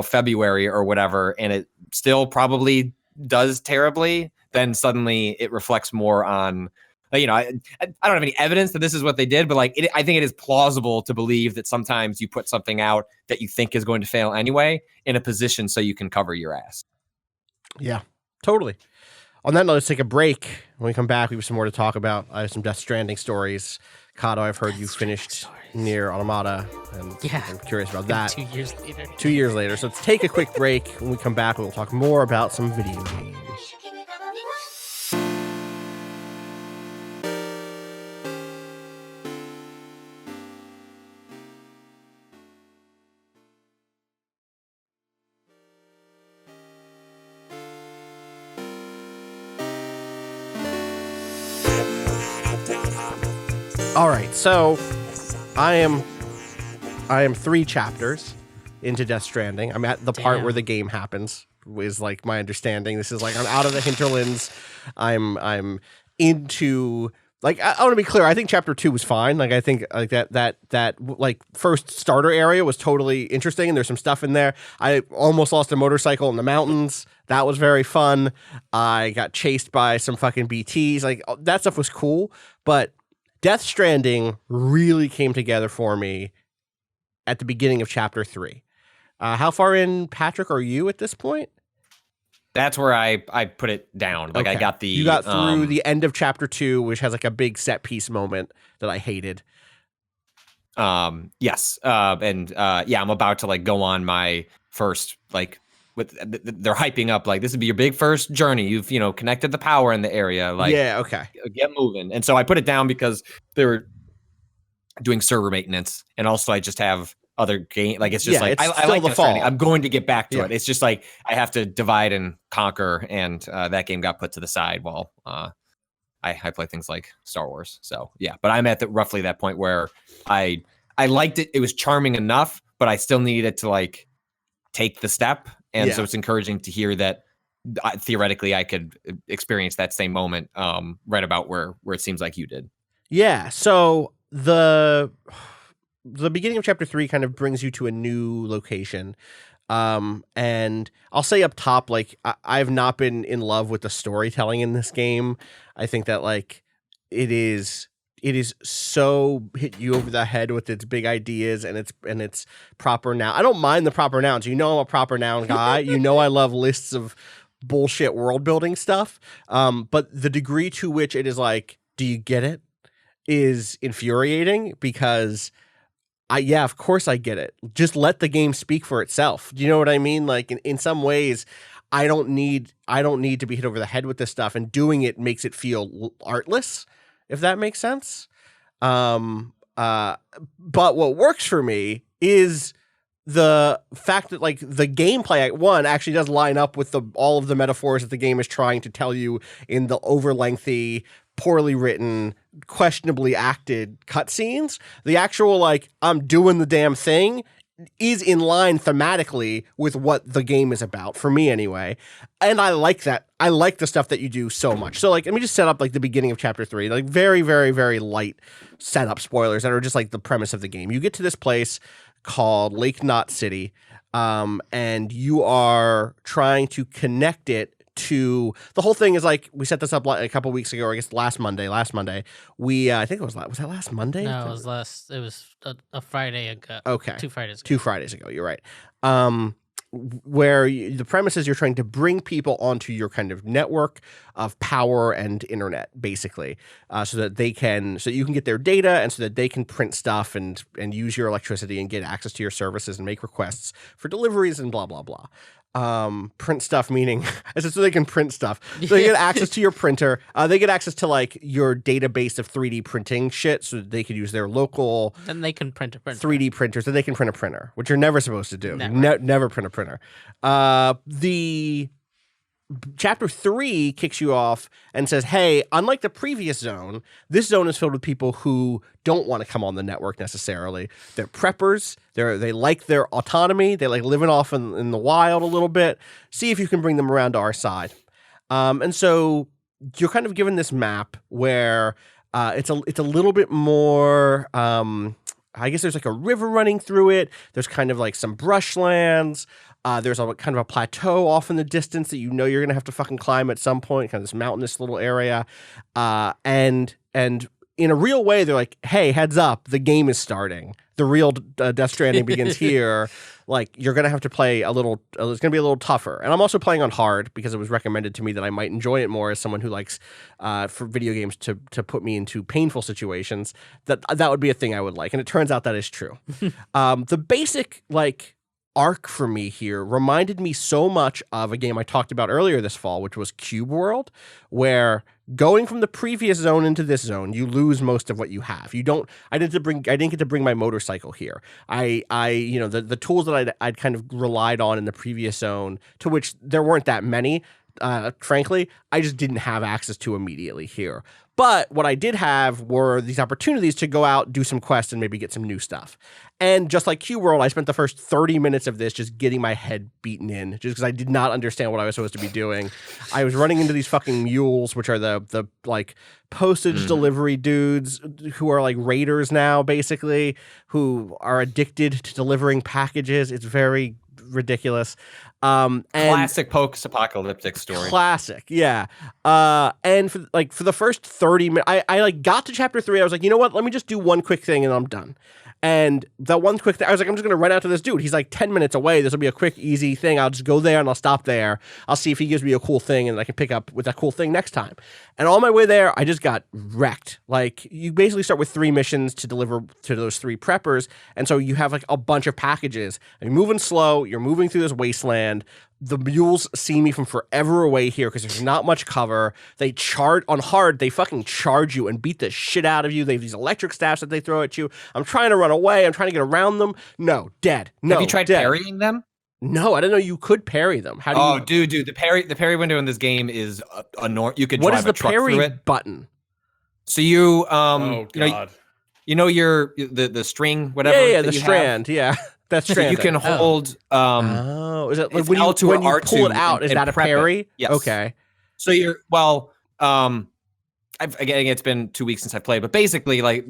February or whatever, and it still probably does terribly, then suddenly it reflects more on I don't have any evidence that this is what they did, but I think it is plausible to believe that sometimes you put something out that you think is going to fail anyway in a position so you can cover your ass. Yeah, totally. On that note, let's take a break. When we come back, we have some more to talk about. I have some Death Stranding stories. Cado, I've heard you finished Nier Automata, and I'm curious about that. 2 years later. 2 years later. So let's take a quick break. When we come back, we'll talk more about some video games. All right, so I am 3 chapters into Death Stranding. I'm at the part where the game happens, is like my understanding. This is like I'm out of the hinterlands. I'm into, like, I want to be clear. I think chapter 2 was fine. Like, I think like that like first starter area was totally interesting, and there's some stuff in there. I almost lost a motorcycle in the mountains. That was very fun. I got chased by some fucking BTs. Like, that stuff was cool, but Death Stranding really came together for me at the beginning of chapter 3. How far in, Patrick, are you at this point? That's where I put it down. Like, okay. You got through the end of chapter 2, which has like a big set piece moment that I hated. Yes. I'm about to like go on my first, like, they're hyping up like this would be your big first journey. You've connected the power in the area. Like, get moving. And so I put it down because they were doing server maintenance, and also I just have other game. Like, it's just like I like the fall. I'm going to get back to it. It's just like I have to divide and conquer, and that game got put to the side while I play things like Star Wars. So but I'm at roughly that point where I liked it. It was charming enough, but I still needed to like take the step. And so it's encouraging to hear that theoretically I could experience that same moment right about where it seems like you did. Yeah. So the beginning of chapter 3 kind of brings you to a new location. And I'll say up top, like, I've not been in love with the storytelling in this game. I think that like it is so hit you over the head with its big ideas and its proper noun. I don't mind the proper nouns. I'm a proper noun guy. I love lists of bullshit world building stuff. But the degree to which it is like, do you get it, is infuriating, because of course I get it. Just let the game speak for itself. Do you know what I mean? Like, in some ways, I don't need to be hit over the head with this stuff, and doing it makes it feel artless, if that makes sense. But what works for me is the fact that like the gameplay actually does line up with all of the metaphors that the game is trying to tell you in the over lengthy, poorly written, questionably acted cutscenes. The actual like I'm doing the damn thing is in line thematically with what the game is about, for me anyway. And I like that. I like the stuff that you do so much. So like, let me just set up like the beginning of chapter 3, like very, very, very light setup spoilers that are just like the premise of the game. You get to this place called Lake Knot City, and you are trying to connect it to the whole thing is like we set this up like a couple weeks ago, or I guess last Monday. We I think it was that last Monday? No, it was a Friday ago. Okay. 2 Fridays ago. 2 Fridays ago, you're right. The premise is you're trying to bring people onto your kind of network of power and internet, basically, so that you can get their data, and so that they can print stuff and use your electricity and get access to your services and make requests for deliveries and blah blah blah. Print stuff meaning so they can print stuff. So they get access to your printer. They get access to like your database of 3D printing shit, so that they could use their local. Then they can print a printer. 3D printers, so they can print a printer, which you're never supposed to do. Never print a printer. The Chapter 3 kicks you off and says, hey, unlike the previous zone, this zone is filled with people who don't want to come on the network necessarily. They're preppers. They like their autonomy. They like living off in the wild a little bit. See if you can bring them around to our side. And so you're kind of given this map where it's a little bit more... I guess there's like a river running through it. There's kind of like some brushlands. There's a kind of a plateau off in the distance that you're going to have to fucking climb at some point, kind of this mountainous little area. And in a real way, they're like, hey, heads up, the game is starting. The real Death Stranding begins here. Like, you're going to have to play it's going to be a little tougher. And I'm also playing on hard because it was recommended to me that I might enjoy it more as someone who likes for video games to put me into painful situations. That would be a thing I would like. And it turns out that is true. The basic, like, arc for me here reminded me so much of a game I talked about earlier this fall, which was Cube World, where going from the previous zone into this zone, you lose most of what you have. I didn't get to bring my motorcycle here. The tools that I'd kind of relied on in the previous zone, to which there weren't that many, frankly, I just didn't have access to immediately here. But what I did have were these opportunities to go out, do some quests, and maybe get some new stuff. And just like Cube World, I spent the first 30 minutes of this just getting my head beaten in, just because I did not understand what I was supposed to be doing. I was running into these fucking mules, which are the like postage delivery dudes who are like raiders now, basically, who are addicted to delivering packages. It's very ridiculous. And classic post-apocalyptic story. Classic, yeah. And for the first 30 minutes, I like got to chapter 3. I was like, you know what? Let me just do one quick thing and I'm done. And that one quick thing, I was like, I'm just going to run out to this dude. He's like 10 minutes away. This will be a quick, easy thing. I'll just go there and I'll stop there. I'll see if he gives me a cool thing and I can pick up with that cool thing next time. And on my way there, I just got wrecked. Like, you basically start with 3 missions to deliver to those 3 preppers. And so you have like a bunch of packages. And you're moving slow. You're moving through this wasteland. The mules see me from forever away here because there's not much cover. They on hard, they fucking charge you and beat the shit out of you. They have these electric staffs that they throw at you. I'm trying to run away. I'm trying to get around them. No, dead. No, have you tried dead. parrying them? No, I didn't know you could parry them. How do you? Dude, the parry window in this game is you could what drive is the a truck parry through it. button? So you God. you know your the string whatever. Yeah, the strand. Have? Yeah. That's so you can hold. Is it like when you L2 or R2 pull it out? Is that a parry? Yes. Okay. So again, it's been 2 weeks since I played, but basically, like,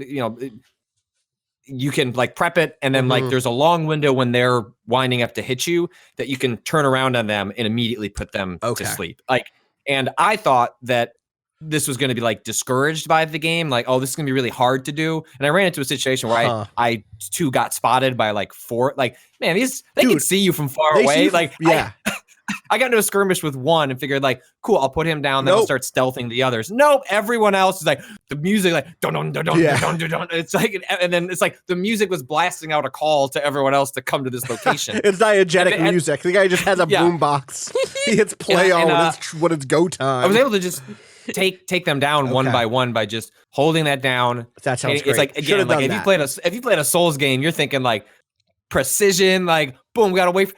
you can like prep it, and then like there's a long window when they're winding up to hit you that you can turn around on them and immediately put them to sleep. Like, and I thought that this was going to be like discouraged by the game, like, oh, this is going to be really hard to do. And I ran into a situation where I too got spotted by like 4. Like, man, they can see you from far away. Like, yeah. I got into a skirmish with one and figured like, cool, I'll put him down. Then I'll start stealthing the others. Nope, everyone else is like the music, like dun dun dun dun dun dun dun. It's like, and then it's like the music was blasting out a call to everyone else to come to this location. It's diegetic music. The guy just has a boombox. He hits play when it's go time. I was able to just take them down one by one by just holding that down. That sounds great. It's like, again, like if you played a Souls game, you're thinking like precision, like boom, gotta wait.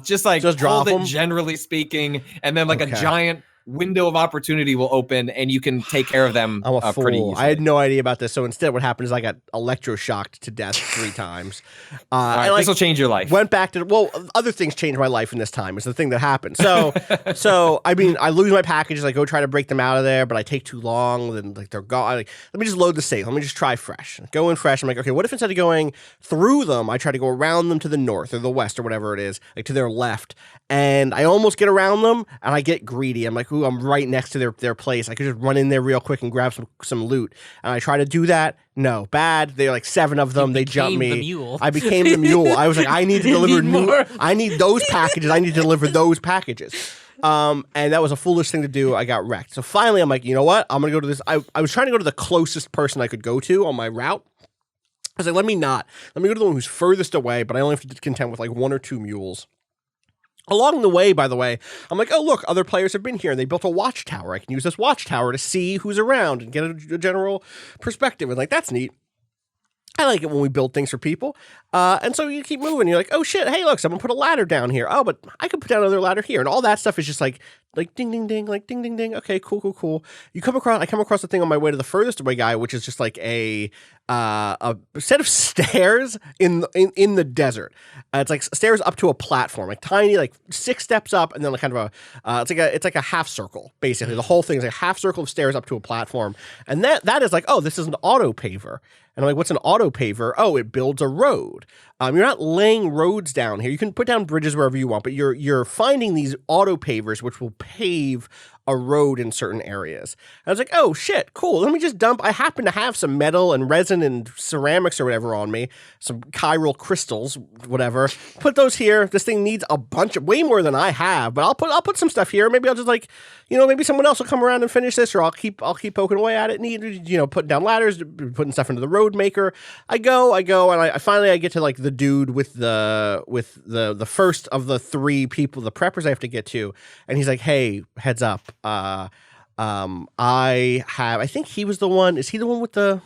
Just drop hold it, generally speaking, and then like a giant window of opportunity will open and you can take care of them I'm a pretty fool. easily. I had no idea about this. So instead, what happened is I got electroshocked to death 3 times. All right, this will change your life. Went back to other things changed my life in this time. Is the thing that happened. So I mean, I lose my packages. I go try to break them out of there, but I take too long. Then like they're gone. Let me just load the safe. Let me just try fresh. Go in fresh. I'm like, okay, what if instead of going through them, I try to go around them to the north or the west or whatever it is, like to their left, and I almost get around them, and I get greedy. I'm like, ooh, I'm right next to their place. I could just run in there real quick and grab some loot. And I try to do that. No, bad. They're like 7 of them. They jump me. The mule. I became the mule. I was like, I need to deliver I need those packages. I need to deliver those packages. And that was a foolish thing to do. I got wrecked. So finally, I'm like, you know what? I'm gonna go to this. I was trying to go to the closest person I could go to on my route. I was like, let me go to the one who's furthest away, but I only have to content with like 1 or 2 mules. Along the way, by the way, I'm like, oh, look, other players have been here, and they built a watchtower. I can use this watchtower to see who's around and get a general perspective. And like, that's neat. I like it when we build things for people. And so you keep moving. You're like, oh, shit, hey, look, someone put a ladder down here. Oh, but I could put down another ladder here. And all that stuff is just like ding, ding, ding, like ding, ding, ding. Okay, cool. I come across the thing on my way to the furthest away guy, which is just like a set of stairs in the desert. It's like stairs up to a platform, like tiny, like 6 steps up, and then like kind of it's like a half circle, basically. The whole thing is like a half circle of stairs up to a platform. And that is like, oh, this is an auto paver. And I'm like, what's an auto paver? Oh, it builds a road. You're not laying roads down here. You can put down bridges wherever you want, but you're finding these auto pavers which will pave a road in certain areas. And I was like, oh shit, cool. Let me just dump. I happen to have some metal and resin and ceramics or whatever on me, some chiral crystals, whatever. Put those here. This thing needs way more than I have, but I'll put some stuff here. Maybe I'll just like, maybe someone else will come around and finish this, or I'll keep poking away at it. Putting down ladders, putting stuff into the road maker. I go, and I finally get to like the dude with the first of the 3 people, the preppers I have to get to, and he's like, hey, heads up. I think he was the one. Is he the one with the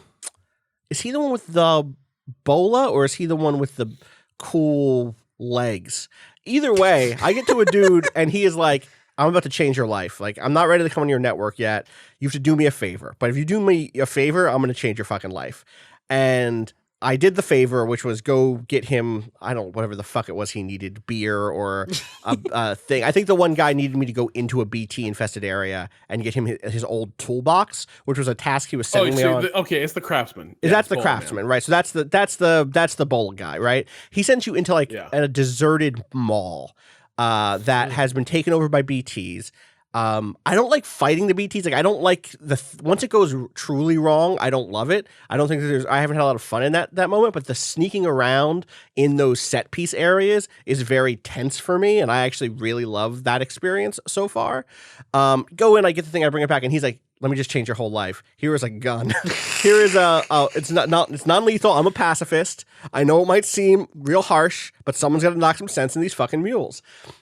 bola, or is he the one with the cool legs? Either way, I get to a dude and he is like, I'm about to change your life. Like, I'm not ready to come on your network yet. You have to do me a favor. But if you do me a favor, I'm going to change your fucking life. And I did the favor, which was go get him, whatever the fuck it was he needed, beer or a thing. I think the one guy needed me to go into a BT infested area and get him his old toolbox, which was a task he was sending me on. Okay, it's the craftsman. That's the craftsman, right? So that's the bowl guy, right? He sends you into a deserted mall that has been taken over by BTs. I don't like fighting the BTs. Like, I don't like once it goes truly wrong, I don't love it. I don't think I haven't had a lot of fun in that moment, but the sneaking around in those set piece areas is very tense for me. And I actually really love that experience so far. Go in, I get the thing, I bring it back, and he's like, let me just change your whole life. Here is a gun. Here is it's non-lethal. I'm a pacifist. I know it might seem real harsh, but someone's got to knock some sense in these fucking mules.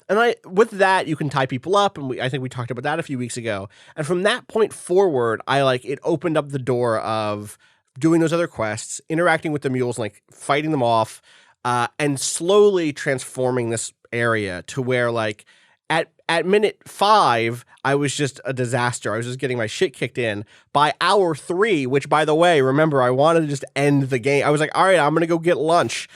And with that, you can tie people up, and I think we talked about that a few weeks ago. And from that point forward, it opened up the door of doing those other quests, interacting with the mules, and like fighting them off, and slowly transforming this area to where like at minute 5, I was just a disaster. I was just getting my shit kicked in. By hour 3, which, by the way, remember, I wanted to just end the game. I was like, all right, I'm going to go get lunch.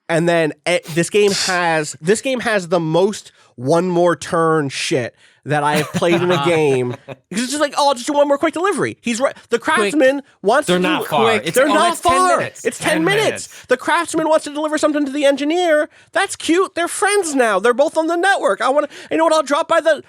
And then this game has the most one more turn shit that I have played in a game. Because it's just like, oh, I'll just do one more quick delivery. He's right. The craftsman wants to do not far. They're not far. 10 minutes. It's 10 minutes. The craftsman wants to deliver something to the engineer. That's cute. They're friends now. They're both on the network. You know what? I'll drop by the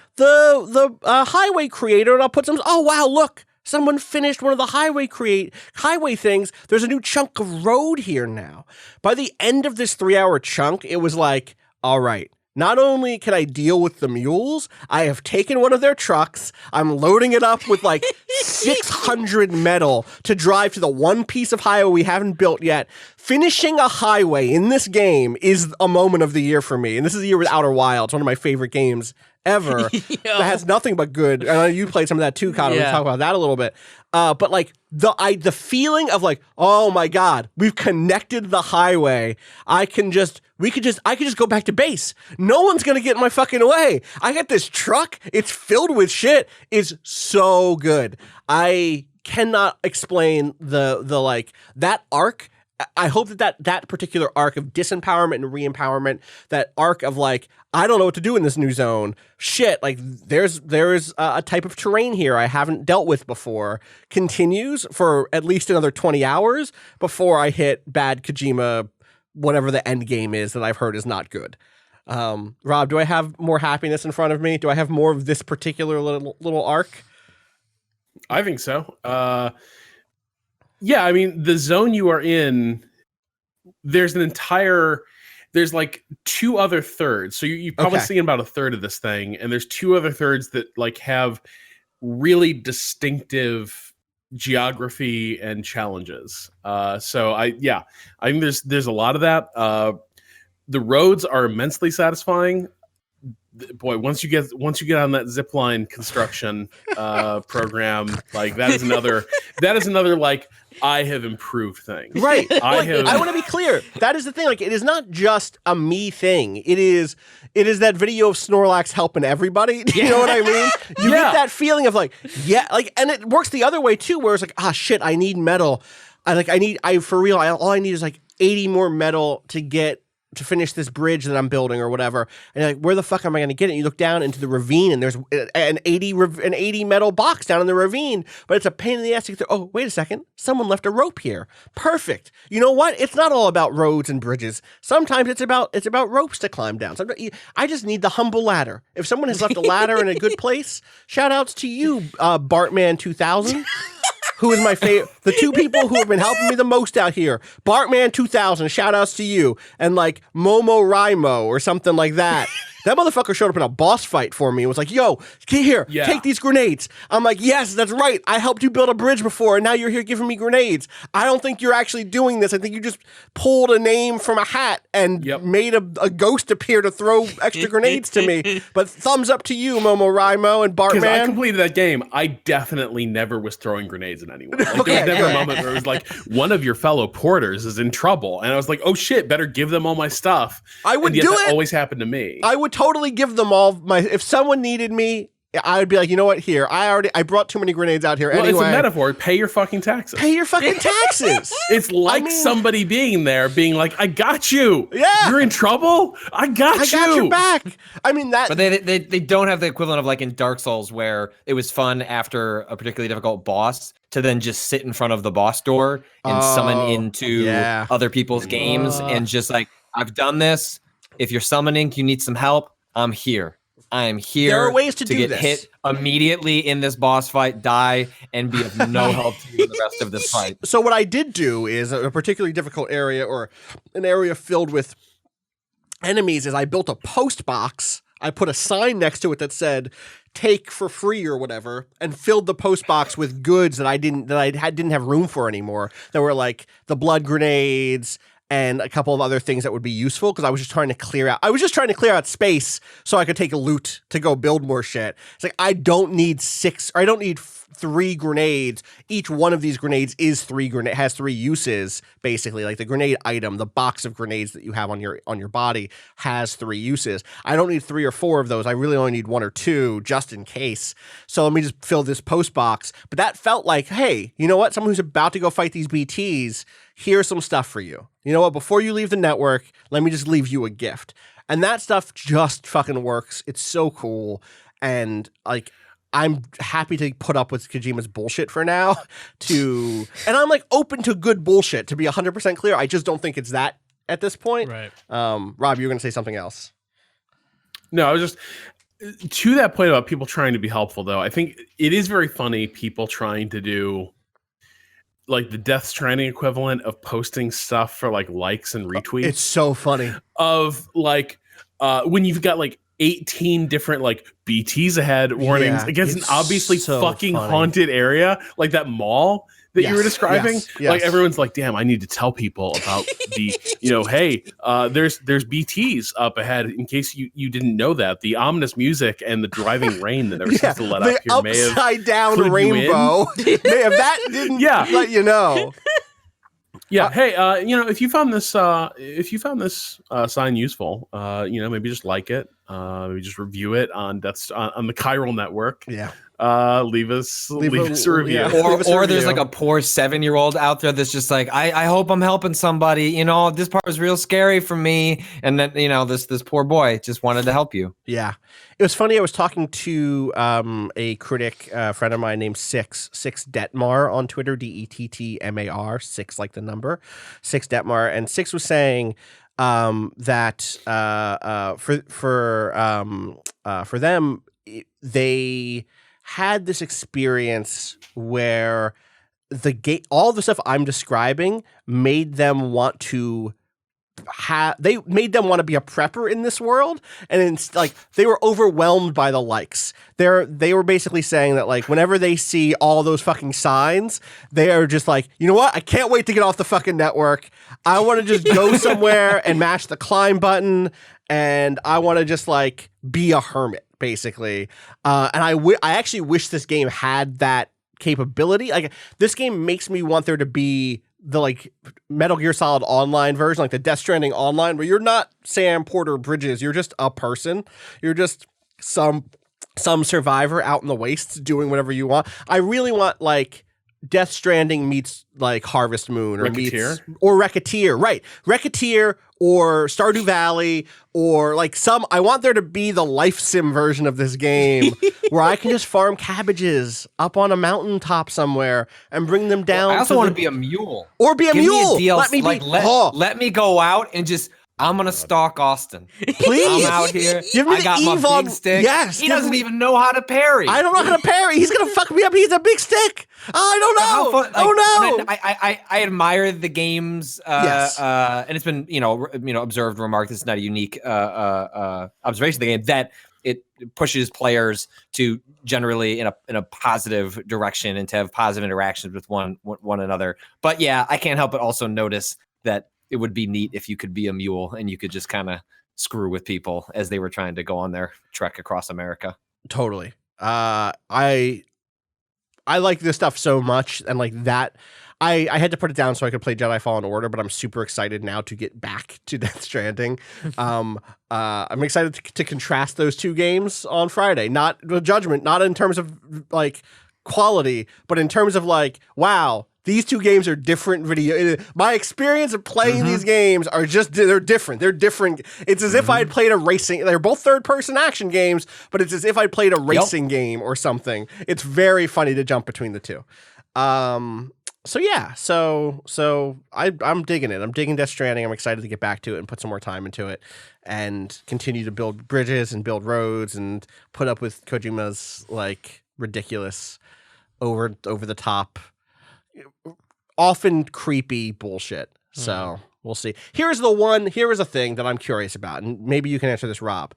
highway creator and I'll put some. Oh wow, look. Someone finished one of the highway things. There's a new chunk of road here now. By the end of this 3-hour chunk, it was like, all right, not only can I deal with the mules, I have taken one of their trucks. I'm loading it up with like 600 metal to drive to the one piece of highway we haven't built yet. Finishing a highway in this game is a moment of the year for me. And this is the year with Outer Wilds, one of my favorite games ever that has nothing but good. I know you played some of that too, Cado. We'll talk about that a little bit. But like the feeling of like, oh my God, we've connected the highway. I could just go back to base. No one's gonna get in my fucking way. I got this truck. It's filled with shit. It's so good. I cannot explain the like that arc. I hope that particular arc of disempowerment and re-empowerment, that arc of like, I don't know what to do in this new zone. Shit, like there's a type of terrain here I haven't dealt with before, continues for at least another 20 hours before I hit bad Kojima, whatever the end game is that I've heard is not good. Rob, do I have more happiness in front of me? Do I have more of this particular little arc? I think so. Yeah, I mean, the zone you are in, there's like two other thirds. So you've probably seen about a third of this thing, and there's two other thirds that like have really distinctive geography and challenges. So I think there's a lot of that. The roads are immensely satisfying. Boy, once you get on that zipline construction program, like that is another like I have improved things. Right. I want to be clear. That is the thing. Like, it is not just a me thing. It is that video of Snorlax helping everybody. You know what I mean? You get that feeling of like, and it works the other way too, where it's like, shit, I need metal. All I need is like 80 more metal to finish this bridge that I'm building or whatever. And you're like, where the fuck am I going to get it? And you look down into the ravine and there's an 80 metal box down in the ravine, but it's a pain in the ass to get there. Oh, wait a second. Someone left a rope here. Perfect. You know what? It's not all about roads and bridges. Sometimes it's about ropes to climb down. Sometimes I just need the humble ladder. If someone has left a ladder in a good place, shout outs to you, Bartman 2000. Who is my favorite? The two people who have been helping me the most out here. Bartman 2000, shout outs to you. And like Momo Raimo or something like that. That motherfucker showed up in a boss fight for me and was like, yo, get here, take these grenades. I'm like, yes, that's right. I helped you build a bridge before and now you're here giving me grenades. I don't think you're actually doing this. I think you just pulled a name from a hat and made a ghost appear to throw extra grenades to me. But thumbs up to you, Momo Raimo and Bartman. Because I completed that game, I definitely never was throwing grenades at anyone. Like, there was never a moment where it was like, one of your fellow porters is in trouble. And I was like, oh shit, better give them all my stuff. I would do it. That always happened to me. I would totally give them all if someone needed me, I would be like, you know what, here, I brought too many grenades out here anyway. It's a metaphor. Pay your fucking taxes. Pay your fucking taxes. It's like somebody being there being like, I got you. Yeah. You're in trouble? I got your back. I mean, that. But they don't have the equivalent of like in Dark Souls where it was fun after a particularly difficult boss to then just sit in front of the boss door and summon into other people's games and just like, I've done this. If you're summoning, you need some help, I'm here. I'm here. There are ways to do get this. Hit immediately in this boss fight, die, and be of no help to you in the rest of this fight. So what I did do is a particularly difficult area or an area filled with enemies is I built a post box. I put a sign next to it that said "take for free" or whatever, and filled the post box with goods that I didn't have room for anymore. That were like the blood grenades and a couple of other things that would be useful because I was just trying to clear out space so I could take a loot to go build more shit. It's like I don't need 3 grenades. Each one of these grenades has 3 uses, basically. Like the grenade item, the box of grenades that you have on your body has 3 uses. I don't need 3 or 4 of those. I really only need 1 or 2 just in case. So let me just fill this post box. But that felt like, hey, you know what? Someone who's about to go fight these BTs, here's some stuff for you. You know what? Before you leave the network, let me just leave you a gift. And that stuff just fucking works. It's so cool. And like, I'm happy to put up with Kojima's bullshit for now and I'm like open to good bullshit, to be 100% clear. I just don't think it's that at this point. Right. Rob, you were going to say something else. No, I was just to that point about people trying to be helpful though. I think it is very funny people trying to do like the Death Stranding equivalent of posting stuff for like likes and retweets. It's so funny. Of like when you've got like 18 different like BTs ahead warnings against an obviously so fucking haunted area like that mall. that you were describing. Yes. Like everyone's like, damn, I need to tell people about the, hey, there's BTs up ahead in case you didn't know that. The ominous music and the driving rain that they're supposed to let up here may have upside down rainbow. If that didn't let you know. Yeah. Hey, if you found this sign useful, maybe just like it, maybe just review it on the Chiral Network. Yeah. Leave us a review. Yeah. Or there's like a poor 7-year-old out there that's just like, I hope I'm helping somebody. This part was real scary for me. And then, this poor boy just wanted to help you. Yeah. It was funny. I was talking to a critic, friend of mine named Six Detmar on Twitter, Dettmar, Six like the number, Six Detmar. And Six was saying that for them, they had this experience where all the stuff I'm describing made them want to be a prepper in this world, and it's like they were overwhelmed by the likes. They were basically saying that like whenever they see all those fucking signs, they are just like, you know what? I can't wait to get off the fucking network. I want to just go somewhere and mash the climb button, and I want to just like be a hermit, basically. And I actually wish this game had that capability. Like this game makes me want there to be the like Metal Gear Solid Online version, like the Death Stranding Online, where you're not Sam Porter Bridges, you're just a person. You're just some survivor out in the wastes doing whatever you want. I really want like Death Stranding meets like Harvest Moon or Racketeer, right? Racketeer or Stardew Valley or like I want there to be the life sim version of this game where I can just farm cabbages up on a mountaintop somewhere and bring them down. Well, I also want to be a mule. Or be a mule. Let me go out and just I'm gonna stalk Austin. Please. I'm out here. Give me I got my big stick. Yes. He doesn't even know how to parry. I don't know how to parry. He's gonna fuck me up. He's a big stick. I don't know. I admire the game's and it's been observed, remarked. This is not a unique observation of the game that it pushes players to generally in a positive direction and to have positive interactions with one another. But yeah, I can't help but also notice that it would be neat if you could be a mule and you could just kind of screw with people as they were trying to go on their trek across America. Totally. I like this stuff so much, and like that, I had to put it down so I could play Jedi Fallen Order, but I'm super excited now to get back to Death Stranding. I'm excited to contrast those two games on Friday. Not with Judgment, not in terms of like quality, but in terms of like, wow, these two games are different video. My experience of playing these games are they're different. They're different. It's as if I had played a racing. They're both third-person action games, but it's as if I played a racing game or something. It's very funny to jump between the two. So yeah, so I'm digging it. I'm digging Death Stranding. I'm excited to get back to it and put some more time into it and continue to build bridges and build roads and put up with Kojima's like ridiculous, over the top, often creepy bullshit. So we'll see. Here is a thing that I'm curious about, and maybe you can answer this, Rob.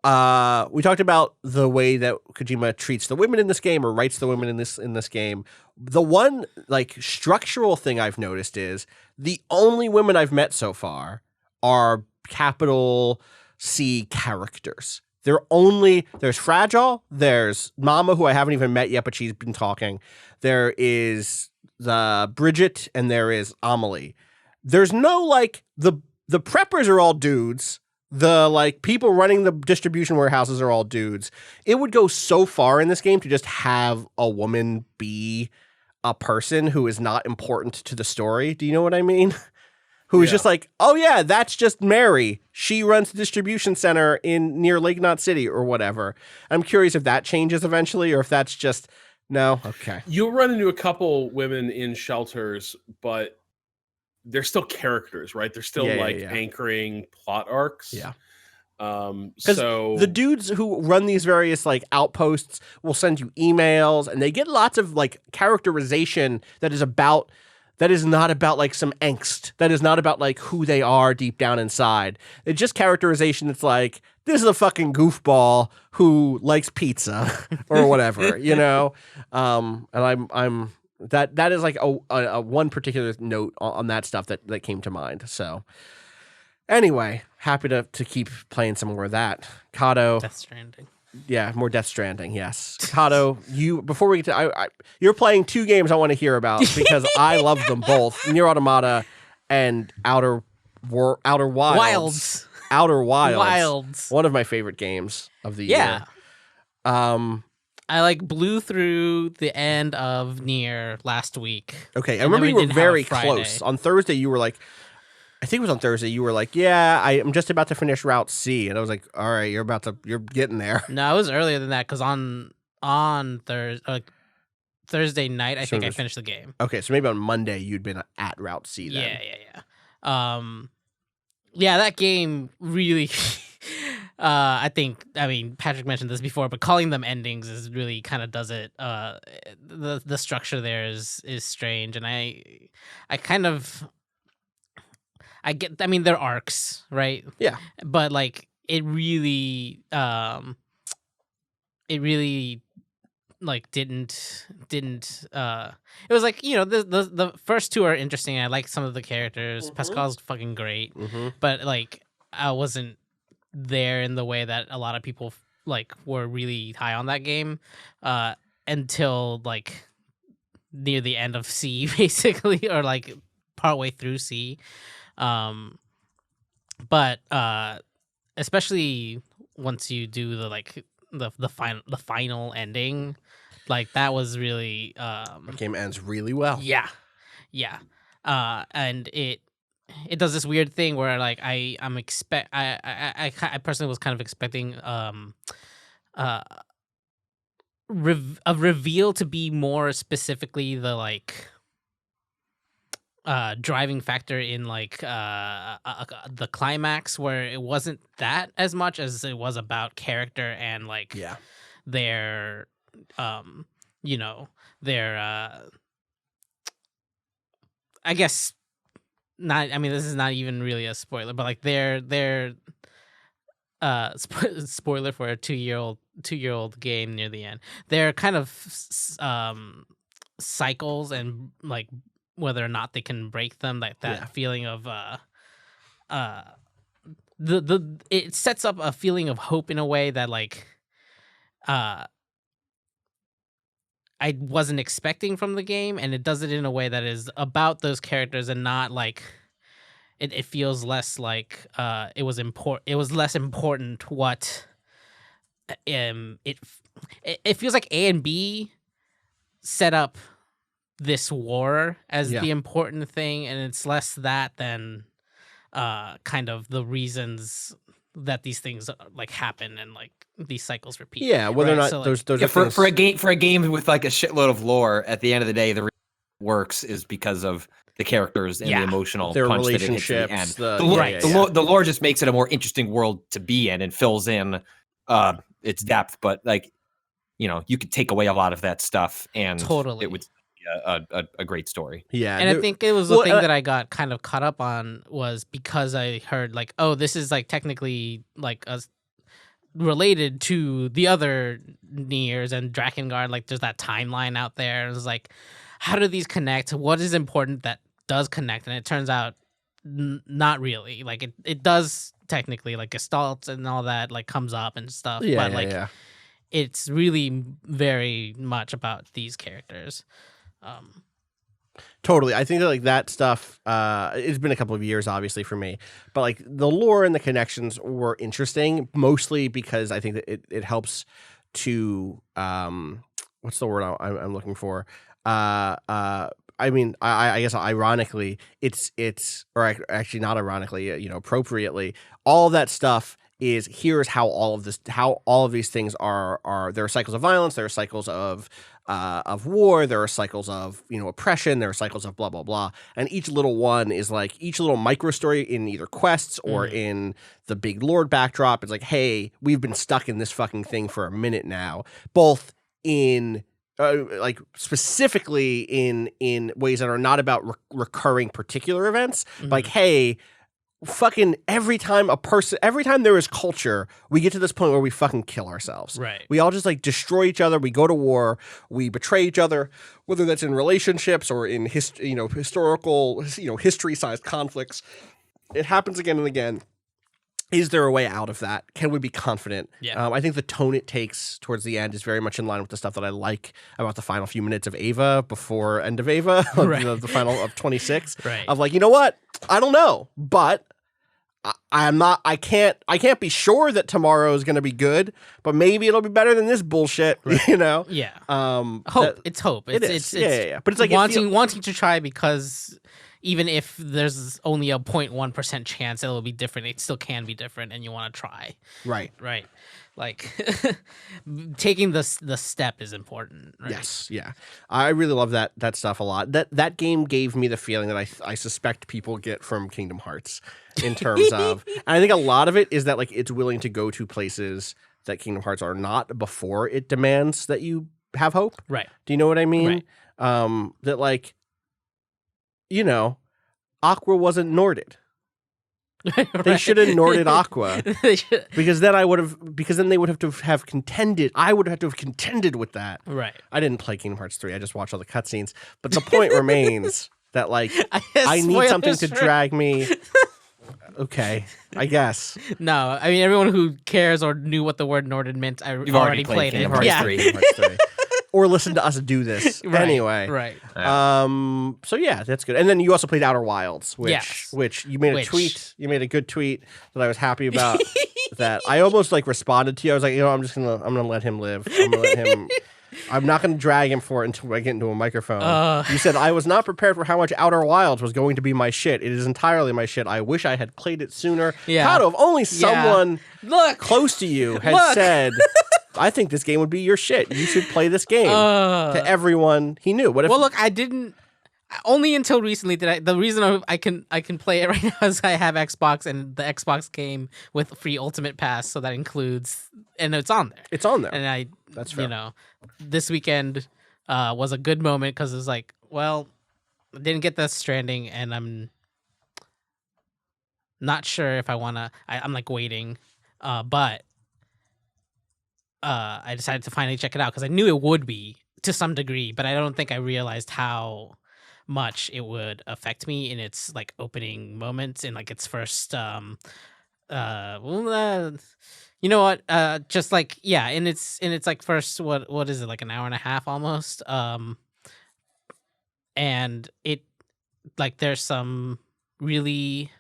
We talked about the way that Kojima treats the women in this game or writes the women in this game. The one like structural thing I've noticed is the only women I've met so far are capital C characters. There's Fragile, there's Mama, who I haven't even met yet, but she's been talking. There is the Bridget, and there is Amelie. There's no like the preppers are all dudes. The like people running the distribution warehouses are all dudes. It would go so far in this game to just have a woman be a person who is not important to the story. Do you know what I mean? Who is just like, oh yeah, that's just Mary. She runs the distribution center near Lake Knot City or whatever. I'm curious if that changes eventually or if that's just no. Okay. You'll run into a couple women in shelters, but they're still characters, right? They're still anchoring plot arcs. Yeah. So the dudes who run these various like outposts will send you emails, and they get lots of like characterization that is not about like some angst. That is not about like who they are deep down inside. It's just characterization that's like, this is a fucking goofball who likes pizza or whatever, you know? And that is like a one particular note on that stuff that came to mind. So anyway, happy to keep playing some more of that. Cado, Death Stranding. Yeah, more Death Stranding. Yes, Cado. Before we get to, you're playing two games I want to hear about because I love them both: Nier Automata and Outer Wilds. Outer Wilds. One of my favorite games of the year. I like blew through the end of Nier last week. Okay, I remember you were very close. On Thursday, you were like, I think it was on Thursday, you were like, yeah, I'm just about to finish Route C. And I was like, all right, you're getting there. No, it was earlier than that because on Thursday night, I think I finished the game. Okay, so maybe on Monday you'd been at Route C then. Yeah, that game really... I mean, Patrick mentioned this before, but calling them endings is really kind of does it. The structure there is strange, and I get. I mean, they're arcs, right? Yeah. But like, it really like didn't. It was like, you know, the first two are interesting. I like some of the characters. Mm-hmm. Pascal's fucking great, but like, I wasn't there in the way that a lot of people like were really high on that game until like near the end of C, basically, or like partway through C. But especially once you do the final ending, like that was really the game ends really well. Yeah. And it does this weird thing where like I personally was kind of expecting a reveal to be more specifically the like driving factor in like the climax, where it wasn't that as much as it was about character and like their you know, their I guess not. I mean, this is not even really a spoiler, but like their spoiler for a two-year-old game near the end. They're kind of cycles, and like whether or not they can break them, like that feeling of it sets up a feeling of hope in a way that like I wasn't expecting from the game, and it does it in a way that is about those characters and not like it feels less like it was less important what it feels like A and B set up this war as the important thing, and it's less that than kind of the reasons that these things like happen and like these cycles repeat. Yeah, whether or not so, those like, are for a game with like a shitload of lore, at the end of the day, the reason it works is because of the characters and the emotional their punch relationships. That it hits the lore just makes it a more interesting world to be in and fills in its depth. But like, you know, you could take away a lot of that stuff, and it would be a great story. Yeah, and I think it was the thing that I got kind of caught up on was because I heard like, oh, this is like technically like related to the other Niers and Drakengard. Like, there's that timeline out there. It was like, how do these connect? What is important that does connect? And it turns out not really. Like it does technically, like Gestalt and all that like comes up and stuff. But it's really very much about these characters. Totally. I think that like that stuff, it's been a couple of years obviously for me, but like the lore and the connections were interesting, mostly because I think that it helps to, what's the word I'm looking for? I mean, I guess ironically, it's or actually not ironically, you know, appropriately, all of that stuff is here's how all of these things are. There are cycles of violence, there are cycles of war, there are cycles of, you know, oppression, there are cycles of blah blah blah, and each little one is like each little micro story in either quests or in the big lord backdrop. It's like, hey, we've been stuck in this fucking thing for a minute now, both in like specifically in ways that are not about recurring particular events, like, hey, fucking every time there is culture, we get to this point where we fucking kill ourselves. Right. We all just like destroy each other. We go to war. We betray each other, whether that's in relationships or in historical, history-sized conflicts. It happens again and again. Is there a way out of that? Can we be confident? Yeah. I think the tone it takes towards the end is very much in line with the stuff that I like about the final few minutes of Ava before end of Ava, Right. the final of 26. Right. Of like, you know what? I don't know, but I can't be sure that tomorrow is going to be good, but maybe it'll be better than this bullshit. Right. Yeah. Hope. It's hope. It's yeah. But it's like wanting to try, because even if there's only a 0.1% chance it'll be different, it still can be different, and you want to try. Right. Like taking the step is important. Right? Yes, yeah. I really love that stuff a lot. That game gave me the feeling that I suspect people get from Kingdom Hearts in terms of, and I think a lot of it is that like it's willing to go to places that Kingdom Hearts are not before it demands that you have hope. Right. Do you know what I mean? Right. That like, Aqua wasn't Norded. They should have Norded Aqua. Because then they would have contended. I would have to have contended with that. Right. I didn't play Kingdom Hearts 3. I just watched all the cutscenes. But the point remains that like I need something to drag me. Okay, I guess. No, I mean everyone who cares or knew what the word Norded meant, You've already played it. Kingdom Hearts 3. Kingdom Hearts 3. Or listen to us do this anyway. Right. So yeah, that's good. And then you also played Outer Wilds, which you made a tweet. You made a good tweet that I was happy about. That I almost like responded to you. I was like, I'm gonna let him live. I'm not gonna drag him for it until I get into a microphone. You said I was not prepared for how much Outer Wilds was going to be my shit. It is entirely my shit. I wish I had played it sooner. Yeah. Cado, if only someone close to you had said, I think this game would be your shit. You should play this game to everyone he knew. What if? Well, look, I didn't. Only until recently did I. The reason I can play it right now is I have Xbox, and the Xbox came with a free Ultimate Pass, so that includes, and it's on there. It's on there, and that's fair. This weekend was a good moment because it was like, well, I didn't get Death Stranding, and I'm not sure if I wanna. I'm like waiting, but. I decided to finally check it out because I knew it would be to some degree, but I don't think I realized how much it would affect me in its like opening moments in like its first you know what, just like in its like first what is it, like an hour and a half almost, and it like there's some really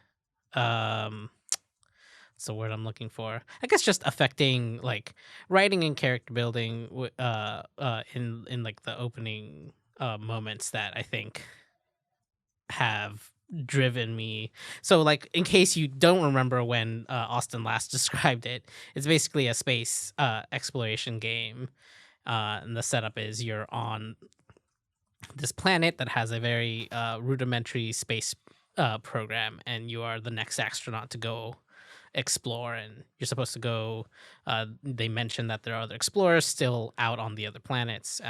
what's the word I'm looking for? I guess just affecting like writing and character building in like the opening moments that I think have driven me. So like in case you don't remember when Austin last described it, it's basically a space exploration game. And the setup is you're on this planet that has a very rudimentary space program, and you are the next astronaut to go explore, and you're supposed to go they mentioned that there are other explorers still out on the other planets,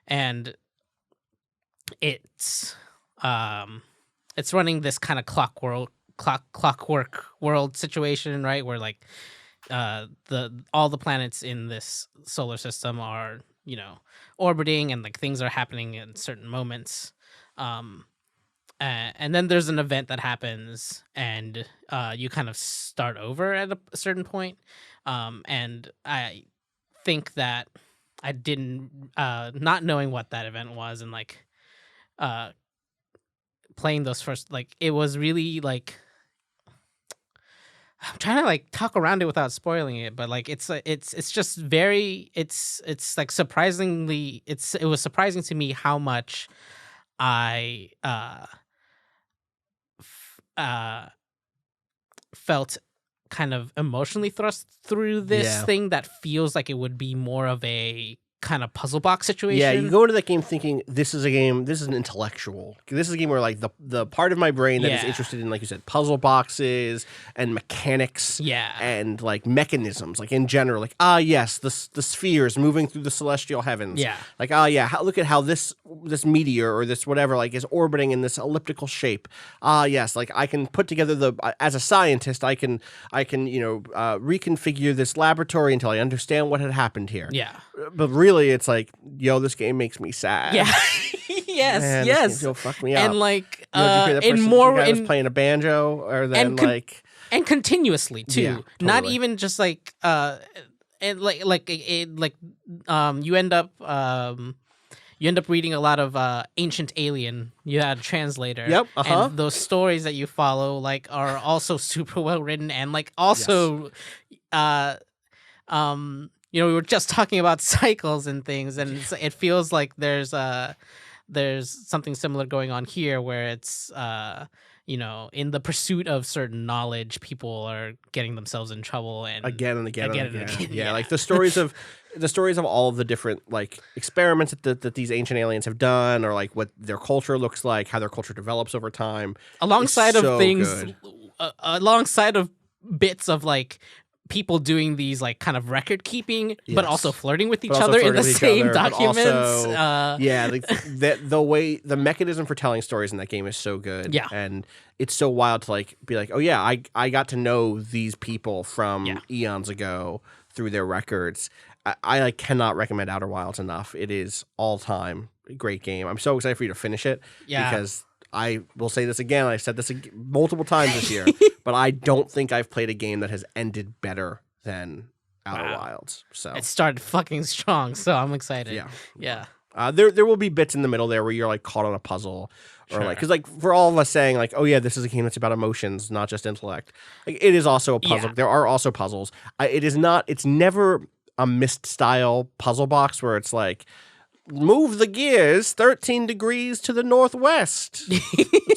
and it's running this kind of clockwork world situation, right, where like all the planets in this solar system are orbiting, and like things are happening in certain moments, and then there's an event that happens, and you kind of start over at a certain point. And I think that I didn't, not knowing what that event was, and like playing those first, like it was really like, I'm trying to like talk around it without spoiling it, but like it's just very, it's like surprisingly, it was surprising to me how much I felt kind of emotionally thrust through this thing that feels like it would be more of a kind of puzzle box situation. Yeah, you go into that game thinking this is an intellectual. This is a game where like the part of my brain that is interested in, like you said, puzzle boxes and mechanics and like mechanisms, like in general, like yes, the spheres moving through the celestial heavens. Yeah. Like look at how this meteor or this whatever like is orbiting in this elliptical shape. Yes, like I can put together as a scientist, I can reconfigure this laboratory until I understand what had happened here. Yeah. But really, it's like, yo, this game makes me sad. Yeah. yes. You'll fuck me up. And like, in more in playing a banjo, or then and continuously too. Yeah, totally. Not even just like you end up reading a lot of Ancient Alien. You had a translator. Yep. And those stories that you follow like are also super well written, and like also we were just talking about cycles and things, and it feels like there's something similar going on here, where it's in the pursuit of certain knowledge, people are getting themselves in trouble and again and again. Yeah, like the stories of all of the different like experiments that these ancient aliens have done, or like what their culture looks like, how their culture develops over time, alongside of so things, good. Alongside of bits of like people doing these like kind of record keeping, but also flirting with each other in the same documents. The mechanism for telling stories in that game is so good. Yeah. And it's so wild to like be like, oh yeah, I got to know these people from eons ago through their records. I like cannot recommend Outer Wilds enough. It is all time great game. I'm so excited for you to finish it because I will say this again. I've said this multiple times this year, but I don't think I've played a game that has ended better than Outer Wilds. So it started fucking strong, so I'm excited. Yeah. There will be bits in the middle there where you're like caught on a puzzle, or like because like for all of us saying like, oh yeah, this is a game that's about emotions, not just intellect. Like it is also a puzzle. There are also puzzles. It's never a Myst style puzzle box where it's like, move the gears 13 degrees to the northwest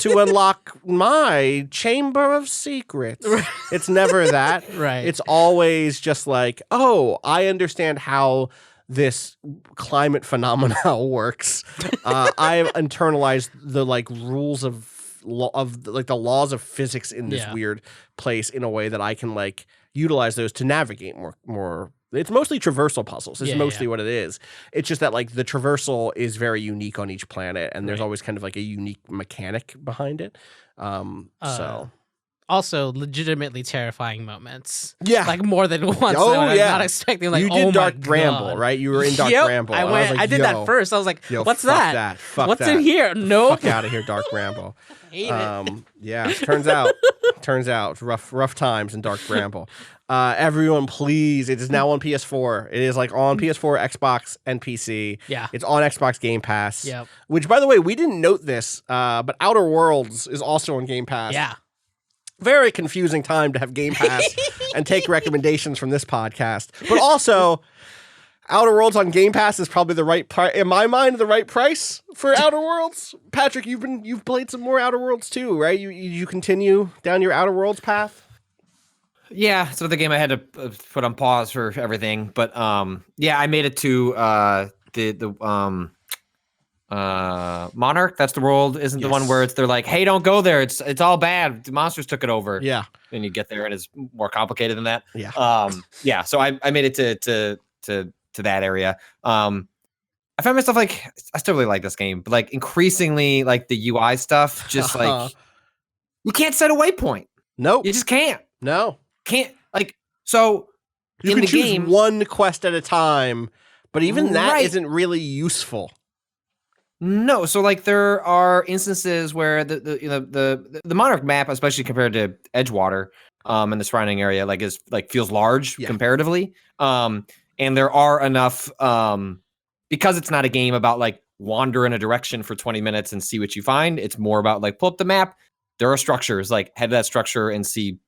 to unlock my chamber of secrets. It's never that. Right. It's always just like, oh, I understand how this climate phenomena works. I've internalized the like rules of like the laws of physics in this weird place in a way that I can like utilize those to navigate more. It's mostly traversal puzzles. It's mostly what it is. It's just that like the traversal is very unique on each planet, and there's always kind of like a unique mechanic behind it. So also legitimately terrifying moments. Yeah, like more than once. I'm not expecting. Like you did Dark Bramble, right? You were in Dark Bramble. I did that first. I was like, what's that? What's in here? No, fuck out of here, Dark Bramble. Hate it. Yeah, turns out rough times in Dark Bramble. Everyone, please! It is now on PS4. It is like on PS4, Xbox, and PC. Yeah, it's on Xbox Game Pass. Yeah. Which, by the way, we didn't note this, but Outer Worlds is also on Game Pass. Yeah. Very confusing time to have Game Pass and take recommendations from this podcast, but also Outer Worlds on Game Pass is probably the right in my mind, the right price for Outer Worlds. Patrick, you've played some more Outer Worlds too, right? You continue down your Outer Worlds path. Yeah, so the game I had to put on pause for everything, but I made it to the Monarch. That's the world, isn't the one where they're like, hey, don't go there. It's all bad. The monsters took it over. Yeah, and you get there and it's more complicated than that. Yeah. So I made it to that area. I found myself like, I still really like this game, but like increasingly like the UI stuff, just like you can't set a waypoint. Nope, you just can't. No. Can't like so you in can the choose game one quest at a time, but even that isn't really useful. No, so like there are instances where the Monarch map, especially compared to Edgewater, and the surrounding area, like is like feels large comparatively. And there are enough because it's not a game about like wander in a direction for 20 minutes and see what you find. It's more about like pull up the map. There are structures, like head to that structure and see,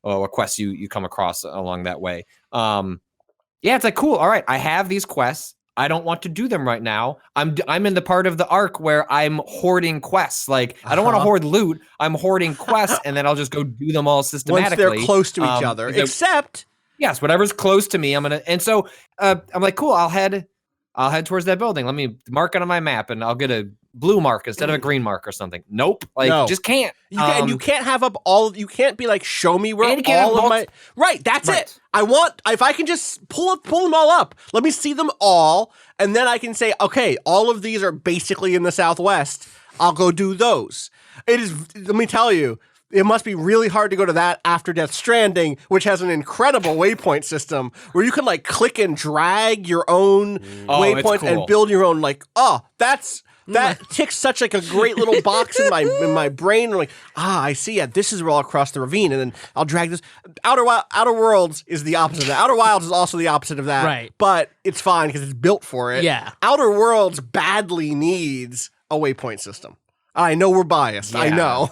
what quests you come across along that way. It's like, cool. All right. I have these quests. I don't want to do them right now. I'm in the part of the arc where I'm hoarding quests. Like I don't want to hoard loot. I'm hoarding quests, and then I'll just go do them all systematically. Once they're close to each other, except yes, whatever's close to me, I'm gonna. And so I'm like, cool. I'll head I'll head towards that building. Let me mark it on my map, and I'll get a blue mark instead of a green mark or something. Nope. Like, No. just can't. And you can't have up all. You can't be like, show me where And you can't all have of my. Right. That's it. I want, if I can just pull them all up. Let me see them all, and then I can say, okay, all of these are basically in the Southwest. I'll go do those. It is. Let me tell you. It must be really hard to go to that after Death Stranding, which has an incredible waypoint system where you can like click and drag your own waypoints and build your own. Like, that ticks such like a great little box in my brain. I'm like, I see it. This is where I'll cross the ravine, and then I'll drag this. Outer Worlds is the opposite of that. Outer Wilds is also the opposite of that. Right. But it's fine because it's built for it. Yeah. Outer Worlds badly needs a waypoint system. I know we're biased. I know.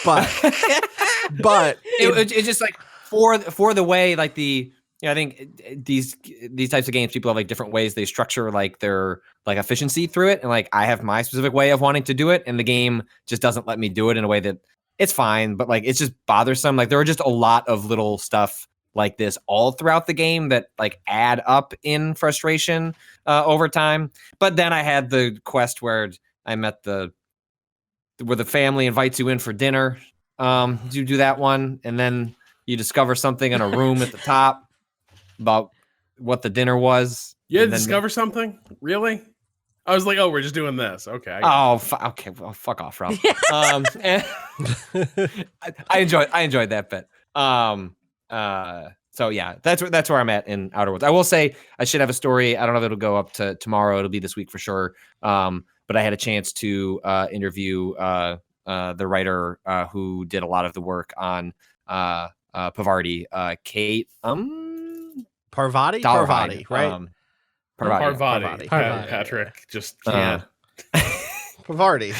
But it's just like for the way like I think these types of games, people have like different ways they structure like their like efficiency through it, and like I have my specific way of wanting to do it, and the game just doesn't let me do it in a way that it's fine, but like it's just bothersome. Like there are just a lot of little stuff like this all throughout the game that like add up in frustration over time. But then I had the quest where I met where the family invites you in for dinner. You do that one, and then you discover something in a room at the top about what the dinner was. You had to discover something? Really? I was like, oh, we're just doing this. Okay. Okay. Well, fuck off, Rob. I enjoyed that bit. So yeah, that's where I'm at in Outer Worlds. I will say I should have a story. I don't know if it'll go up to tomorrow. It'll be this week for sure. But I had a chance to interview the writer who did a lot of the work on Pavarti, Kate. Parvati, right? Parvati. Patrick just can't. Pavarti.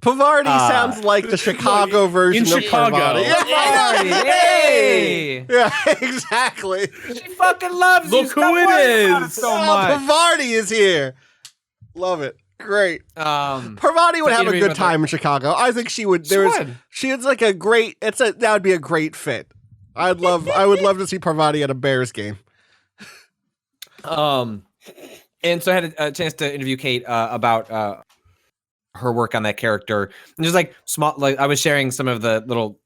Pavarti sounds like the Chicago version in of Chicago. Parvati. Pavarti. Hey! Yeah, exactly. She fucking loves you. Look who it is. So much. Pavarti is here. Love it. Great. Parvati would have a good time in Chicago. I think she would. She is like a great. That would be a great fit. I would love to see Parvati at a Bears game. And so I had a chance to interview Kate about her work on that character, and just like small, like I was sharing some of the little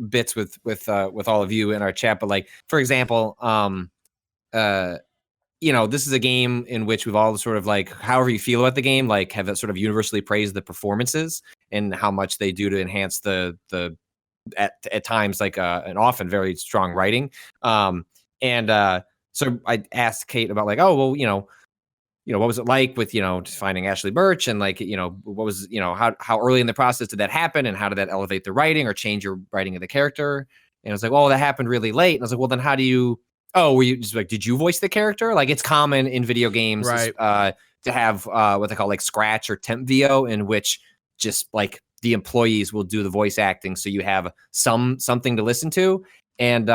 bits with all of you in our chat. But like, for example, this is a game in which we've all sort of like, however you feel about the game, like have sort of universally praised the performances and how much they do to enhance the at times like and often very strong writing. So I asked Kate about like, oh, well, what was it like with, just finding Ashley Birch, and like, what was, how early in the process did that happen, and how did that elevate the writing or change your writing of the character? And I was like, well, that happened really late. And I was like, well, then how do you, were you just like, did you voice the character? Like it's common in video games, right, to have what they call like scratch or temp VO, in which just like the employees will do the voice acting. So you have something to listen to. And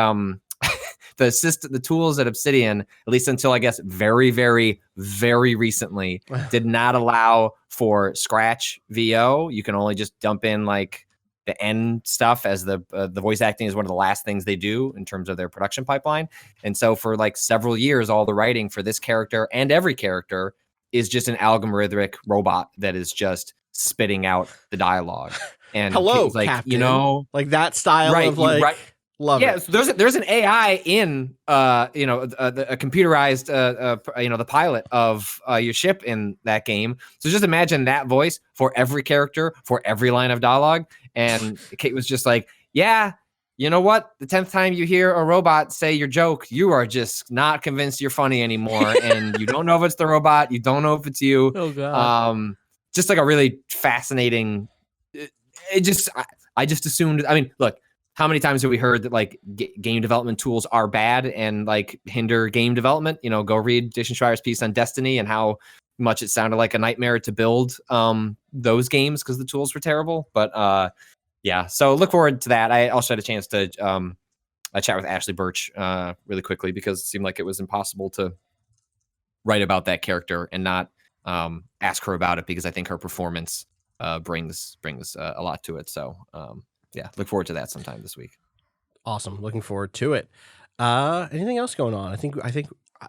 the tools at Obsidian, at least until I guess very, very, very recently, did not allow for scratch VO. You can only just dump in like the end stuff, as the voice acting is one of the last things they do in terms of their production pipeline. And so for like several years, all the writing for this character and every character is just an algorithmic robot that is just spitting out the dialogue. And hello, like, Captain. Like that style of like. Right. Love it. So there's an AI in a computerized the pilot of your ship in that game. So just imagine that voice for every character, for every line of dialogue. And Kate was just like, yeah, you know what? The 10th time you hear a robot say your joke, you are just not convinced you're funny anymore, and you don't know if it's the robot, you don't know if it's you. Oh god. Just like a really fascinating. I just assumed. I mean, look. How many times have we heard that like game development tools are bad and like hinder game development? Go read Jason Schreier's piece on Destiny and how much it sounded like a nightmare to build those games because the tools were terrible. But yeah, so look forward to that. I also had a chance to chat with Ashley Birch really quickly, because it seemed like it was impossible to write about that character and not ask her about it, because I think her performance brings a lot to it. So yeah, look forward to that sometime this week. Awesome. Looking forward to it. Anything else going on? I think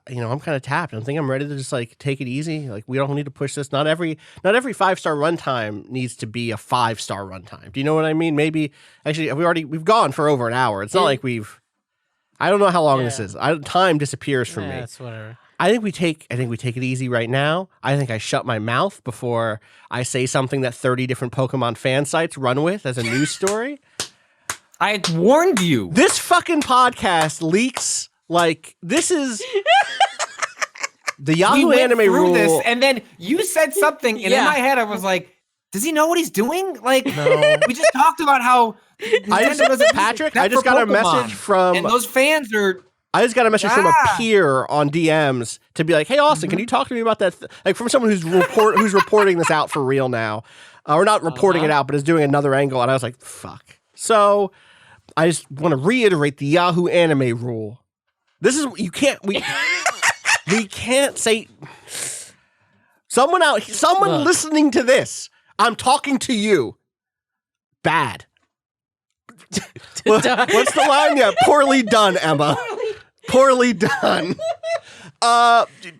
I'm kind of tapped. I think I'm ready to just like take it easy. Like we don't need to push this. Not every 5-star runtime needs to be a 5-star runtime. Do you know what I mean? Maybe actually we've gone for over an hour. It's not like I don't know how long this is. Time disappears from me. That's whatever. I think we take it easy right now. I think I shut my mouth before I say something that 30 different Pokemon fan sites run with as a news story. I warned you. This fucking podcast leaks like this is the Yahoo Anime rule. This, and then you said something, and in my head I was like, "Does he know what he's doing?" Like, no. We just talked about how Patrick. I just got a message from, and those fans are. I just got a message from a peer on DMs to be like, "Hey, Austin, can you talk to me about that?" Like from someone who's reporting this out for real now, or not reporting it out, but is doing another angle. And I was like, "Fuck." So I just want to reiterate the Yahoo Anime rule. This is we can't say someone listening to this. I'm talking to you. Bad. What's the line? Yeah, poorly done, Emma. Poorly done.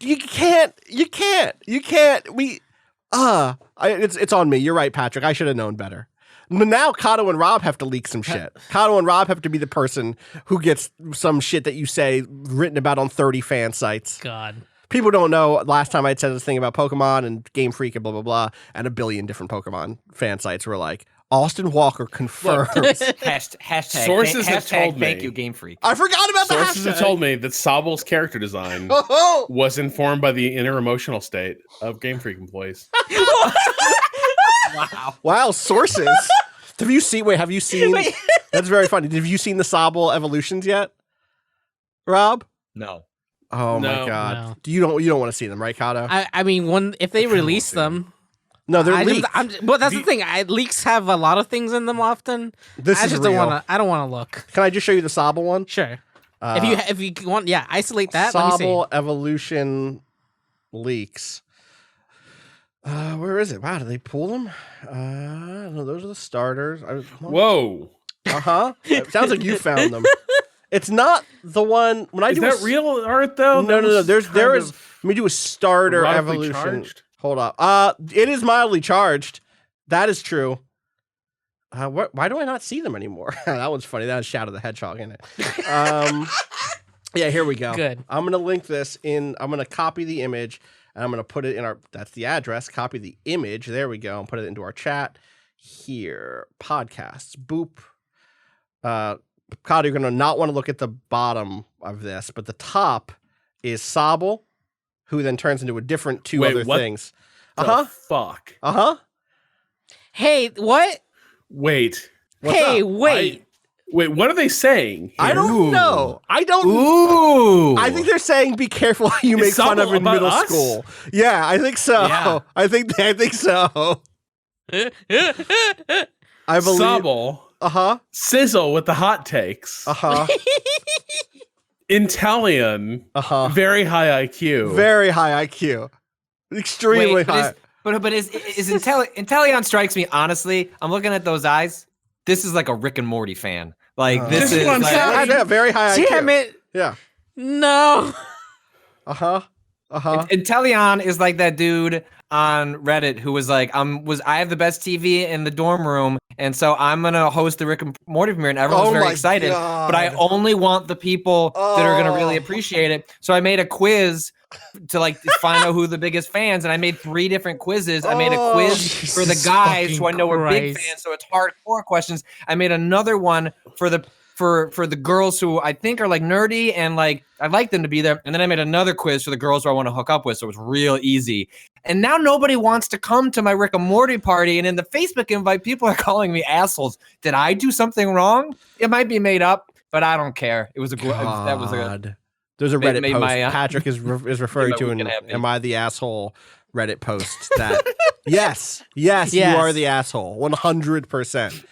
You can't. It's on me. You're right, Patrick. I should have known better. Now Cado and Rob have to leak some shit. Cado and Rob have to be the person who gets some shit that you say written about on 30 fan sites. God. People don't know, last time I said this thing about Pokemon and Game Freak and blah, blah, blah, and a billion different Pokemon fan sites were like, Austin Walker confirms. Hashtag. Sources have told me. Thank you, Game Freak. I forgot about the hashtag. Sources have told me that Sobel's character design was informed by the inner emotional state of Game Freak employees. Wow, sources. Have you seen? That's very funny. Have you seen the Sobel evolutions yet, Rob? No. Oh my god. No. You don't want to see them, right, Cado? I mean, if they release them. No, they're leaks. Well, that's the thing. Leaks have a lot of things in them often. I don't want to look. Can I just show you the Sobel one? Sure. If you want, isolate that. Sobel evolution leaks. Where is it? Wow, did they pull them? No, those are the starters. Whoa. It sounds like you found them. It's not the one when I do. Is that real art though? No. There is. Let me do a starter evolution. Charged? Hold up. It is mildly charged. That is true. Why do I not see them anymore? That one's funny. That was Shadow the Hedgehog in it. Yeah, here we go. Good. I'm gonna link this in. I'm gonna copy the image. And I'm going to put it in that's the address, copy the image. There we go. And put it into our chat here. Podcasts. Boop. Cado, you're going to not want to look at the bottom of this, but the top is Sobel, who then turns into a different two other things. Fuck. Hey, what? Wait. Wait. Wait, what are they saying here? I don't know. Ooh. I think they're saying be careful how you make fun of in middle school. Yeah, I think so. Yeah. I think so. I believe. Sobel. Sizzle with the hot takes. Intellion. Very high IQ. Very high IQ. Extremely high. But is Intellion strikes me, honestly, I'm looking at those eyes. This is like a Rick and Morty fan. Like this is what I'm saying. Yeah, very high IQ. Damn it. Yeah. No. Intellion is like that dude on Reddit who was like, I have the best TV in the dorm room, and so I'm gonna host the Rick and Morty premiere, and everyone's very excited. God. But I only want the people that are gonna really appreciate it. So I made a quiz to like find out who the biggest fans, and I made 3 different quizzes. I made a quiz for the guys who I know are big fans, so it's hardcore questions. I made another one for the girls who I think are like nerdy and like I'd like them to be there. And then I made another quiz for the girls who I want to hook up with, so it was real easy. And now nobody wants to come to my Rick and Morty party, and in the Facebook invite, people are calling me assholes. Did I do something wrong? It might be made up, but I don't care. It was a that was a. There's a Reddit post Patrick is referring to an Am I the Asshole Reddit post that yes, you are the asshole 100%.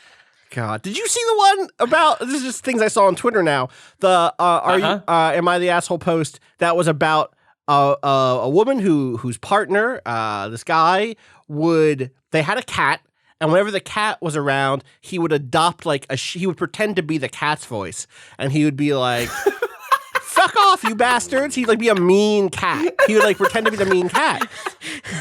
God, did you see the one about this is just things I saw on Twitter now. The Am I the Asshole post that was about a woman whose partner, this guy they had a cat. And whenever the cat was around, he would adopt he would pretend to be the cat's voice, and he would be like, fuck off, you bastards. He'd like be a mean cat. He would like pretend to be the mean cat.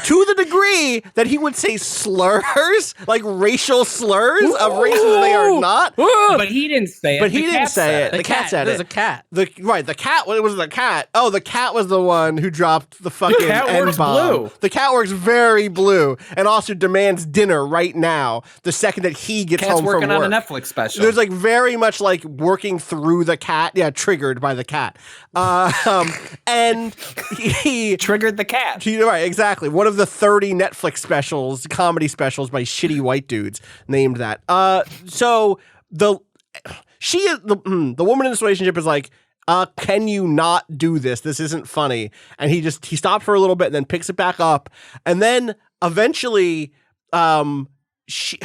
To the degree that he would say slurs, like racial slurs of races they are not. But he didn't say it. But he didn't say it. The cat said it. There's a cat. The cat. It was the cat. Oh, the cat was the one who dropped the fucking N-bomb. The cat works very blue and also demands dinner right now. The second that he gets home from work. Cat's working on a Netflix special. There's like very much like working through the cat. Yeah, triggered by the cat. And he triggered the cat. Right, exactly. One of the 30 Netflix specials, comedy specials by shitty white dudes named that. So the woman in this relationship is like, can you not do this? This isn't funny. And he stopped for a little bit and then picks it back up. And then eventually, this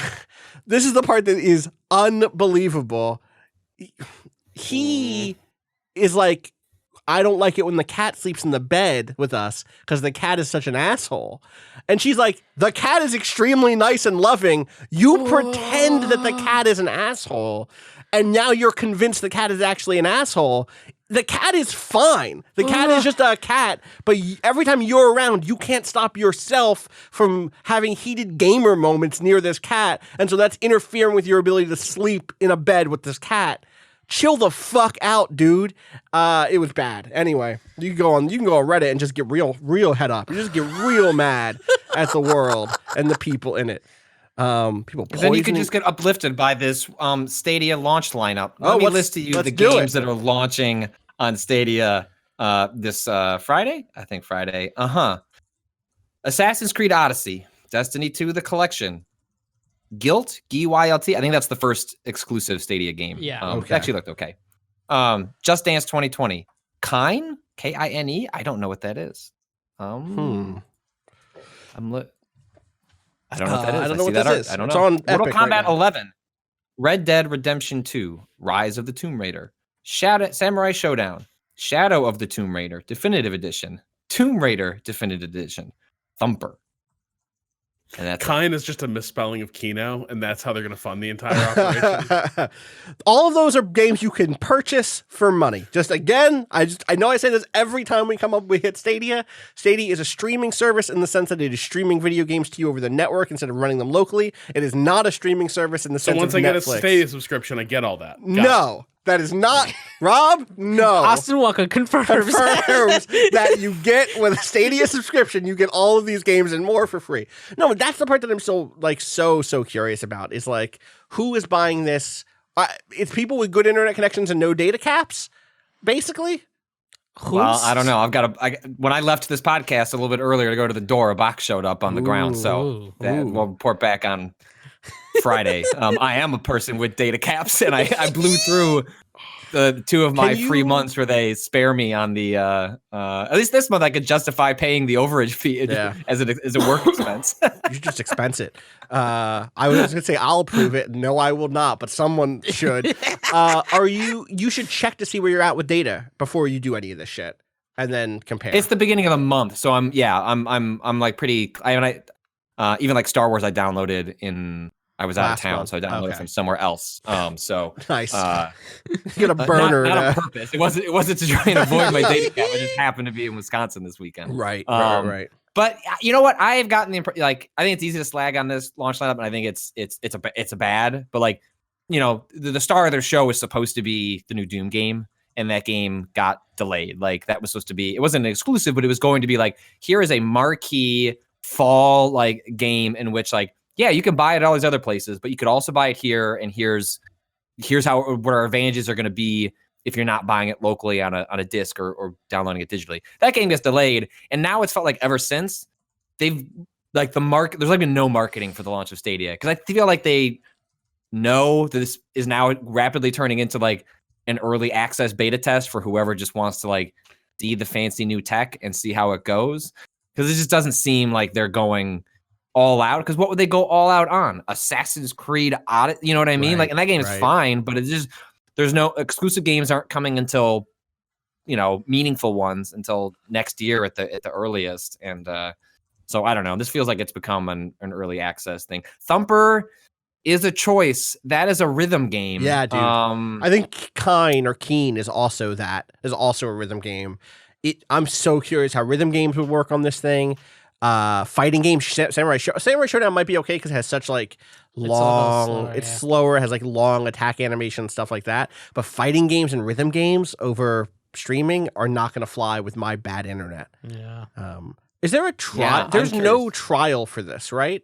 is the part that is unbelievable. He is like, I don't like it when the cat sleeps in the bed with us because the cat is such an asshole. And she's like, the cat is extremely nice and loving. You pretend that the cat is an asshole. And now you're convinced the cat is actually an asshole. The cat is fine. The cat is just a cat. But every time you're around, you can't stop yourself from having heated gamer moments near this cat. And so that's interfering with your ability to sleep in a bed with this cat. Chill the fuck out, dude. It was bad. Anyway, you can go on Reddit and just get real head up. You just get real mad at the world and the people in it. People then you can just get uplifted by this Stadia launch lineup. Let me list to you the games that are launching on Stadia this Friday. I think Friday. Assassin's Creed Odyssey, Destiny 2: The Collection, Gylt, Gylt. I think that's the first exclusive Stadia game. Yeah. It actually looked okay. Just Dance 2020. Kine? Kine? I don't know what that is. I don't know what that is. I don't know what that is. I don't It's know. on Mortal Epic Kombat right now. 11. Red Dead Redemption 2. Rise of the Tomb Raider. Samurai Showdown. Shadow of the Tomb Raider. Definitive Edition. Tomb Raider Definitive Edition. Thumper. And that's Kine is just a misspelling of Kino, and that's how they're going to fund the entire operation. All of those are games you can purchase for money. Just again, I know I say this every time we hit Stadia. Stadia is a streaming service in the sense that it is streaming video games to you over the network instead of running them locally. It is not a streaming service in the sense of Netflix. So once I get a Stadia subscription, I get all that. No. That is not, Rob, no. Austin Walker confirms that you get with a Stadia subscription, you get all of these games and more for free. No, but that's the part that I'm so curious about is like, who is buying this? It's people with good internet connections and no data caps, basically. Well, I don't know. When I left this podcast a little bit earlier to go to the door, a box showed up on the ground. So we'll report back on Friday. I am a person with data caps, and I blew through the 2 of my free months where they spare me on the at least this month I could justify paying the overage fee as a work expense. You should just expense it. I was gonna say I'll approve it. No, I will not, but someone should. You should check to see where you're at with data before you do any of this shit, and then compare. It's the beginning of the month, so I'm like pretty. Even like Star Wars, I downloaded in. I was out of town, so I downloaded from somewhere else. So nice. You got a burner. Not on purpose. It wasn't to try and avoid my data cap. I just happened to be in Wisconsin this weekend. Right. But you know what? I have gotten the impression. Like, I think it's easy to slag on this launch lineup, and I think it's a bad. But like, you know, the star of their show was supposed to be the new Doom game, and that game got delayed. Like, that was supposed to be. It wasn't an exclusive, but it was going to be like, here is a marquee fall like game in which like. Yeah, you can buy it at all these other places, but you could also buy it here. And here's what our advantages are going to be if you're not buying it locally on a disc or downloading it digitally. That game gets delayed, and now it's felt like ever since they've like there's like been no marketing for the launch of Stadia because I feel like they know that this is now rapidly turning into like an early access beta test for whoever just wants to like see the fancy new tech and see how it goes because it just doesn't seem like they're going all out because what would they go all out on? Assassin's Creed Odyssey, you know what I mean? Right, like, and that game is fine, but it's just there's no exclusive games aren't coming until meaningful ones until next year at the earliest. And so I don't know. This feels like it's become an early access thing. Thumper is a choice. That is a rhythm game. Yeah, dude. I think Keen is also a rhythm game. I'm so curious how rhythm games would work on this thing. Fighting games, Samurai Showdown might be okay because it has such like long. It's slower, has like long attack animation, stuff like that. But fighting games and rhythm games over streaming are not going to fly with my bad internet. Yeah. Is there a trial? Yeah, There's no trial for this, right?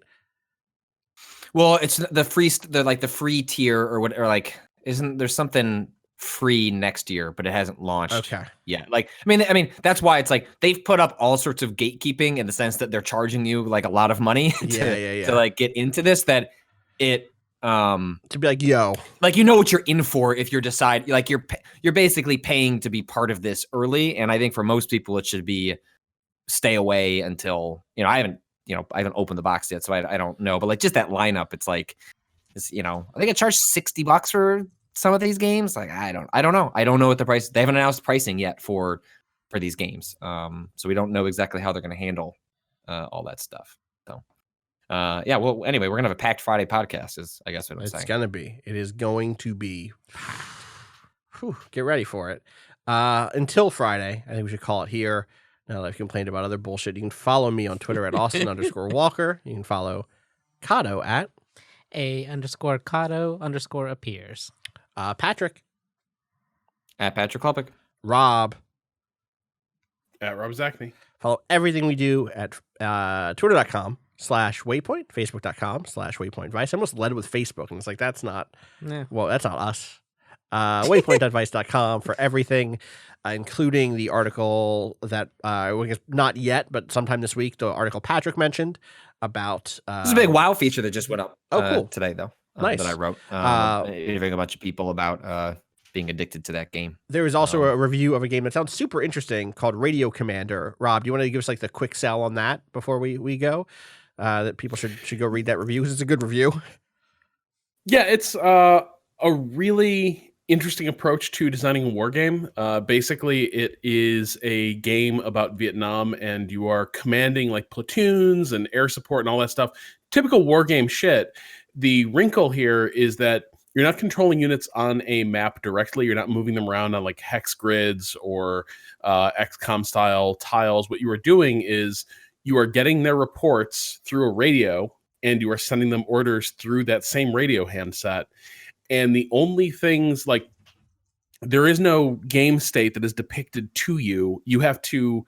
Well, it's the free tier or what, or like, isn't there something free next year, but it hasn't launched. Okay. Yeah. Like, I mean, that's why it's like they've put up all sorts of gatekeeping in the sense that they're charging you like a lot of money to like get into this, that it, to be like, yo, like, you know what you're in for if you're like you're basically paying to be part of this early. And I think for most people it should be stay away until, I haven't opened the box yet, so I don't know, but like just that lineup, it's like, I think it charged $60 for some of these games. Like, I don't know. I don't know what the price, they haven't announced pricing yet for these games. So we don't know exactly how they're going to handle all that stuff. So yeah, well, anyway, we're going to have a packed Friday podcast is I guess what I'm saying. It's going to be. It is going to be packed. Whew, get ready for it. Until Friday, I think we should call it here. Now that I've complained about other bullshit, you can follow me on Twitter at Austin_Walker. You can follow Cado at _Cado_appears. Patrick at Patrick Klopik. Rob at Rob Zachney. Follow everything we do at twitter.com/Waypoint, facebook.com/Waypoint Vice. I almost led with Facebook, and it's like, that's not us. Waypoint.vice.com for everything, including the article that I guess not yet, but sometime this week, the article Patrick mentioned about there's a big WoW feature that just went up cool. today, though. Nice. That I wrote, interviewing a bunch of people about being addicted to that game. There is also a review of a game that sounds super interesting called Radio Commander. Rob, do you want to give us like the quick sell on that before we go? That people should go read that review because it's a good review. Yeah, it's a really interesting approach to designing a war game. Basically, it is a game about Vietnam, and you are commanding like platoons and air support and all that stuff. Typical war game shit. The wrinkle here is that you're not controlling units on a map directly. You're not moving them around on like hex grids or XCOM style tiles. What you are doing is you are getting their reports through a radio, and you are sending them orders through that same radio handset. And the only things, like, there is no game state that is depicted to you. You have to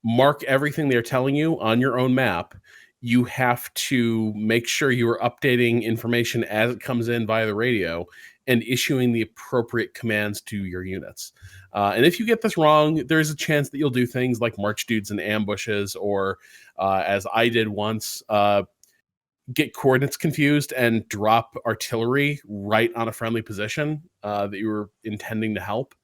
mark everything they're telling you on your own map. You have to make sure you are updating information as it comes in via the radio and issuing the appropriate commands to your units. And if you get this wrong, there's a chance that you'll do things like march dudes in ambushes, or as I did once, get coordinates confused and drop artillery right on a friendly position that you were intending to help.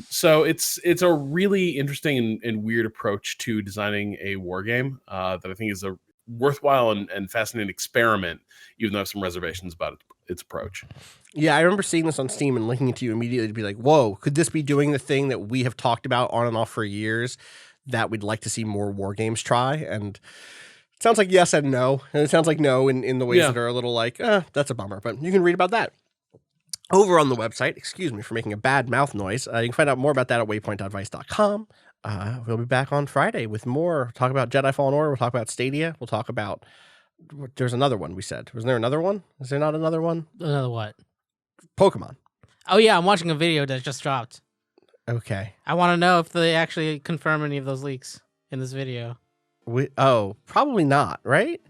So it's a really interesting and weird approach to designing a war game that I think is a worthwhile and fascinating experiment, even though I have some reservations about its approach. Yeah, I remember seeing this on Steam and linking it to you immediately to be like, whoa, could this be doing the thing that we have talked about on and off for years that we'd like to see more war games try? And it sounds like yes and no. And it sounds like no in the ways that are a little like, that's a bummer. But you can read about that over on the website. Excuse me for making a bad mouth noise. You can find out more about that at waypoint.vice.com. We'll be back on Friday with more. Talk about Jedi Fallen Order. We'll talk about Stadia. We'll talk about, there's another one we said. Was there another one? Is there not another one? Another what? Pokemon. Oh, yeah. I'm watching a video that just dropped. Okay. I want to know if they actually confirm any of those leaks in this video. Probably not, right?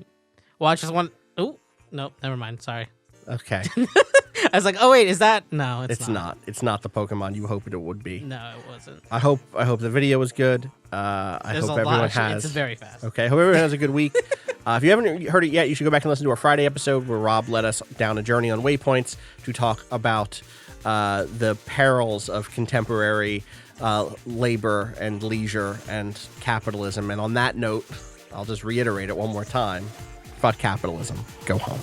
Well, I just want... Oh, nope. Never mind. Sorry. Okay. I was like, oh, wait. Is that... No, it's not. It's not the Pokemon you hoped it would be. No, it wasn't. I hope the video was good. I hope everyone has... It's very fast. Okay. Hope everyone has a good week. If you haven't heard it yet, you should go back and listen to our Friday episode where Rob led us down a journey on Waypoints to talk about the perils of contemporary labor and leisure and capitalism. And on that note, I'll just reiterate it one more time. Fuck capitalism. Go home.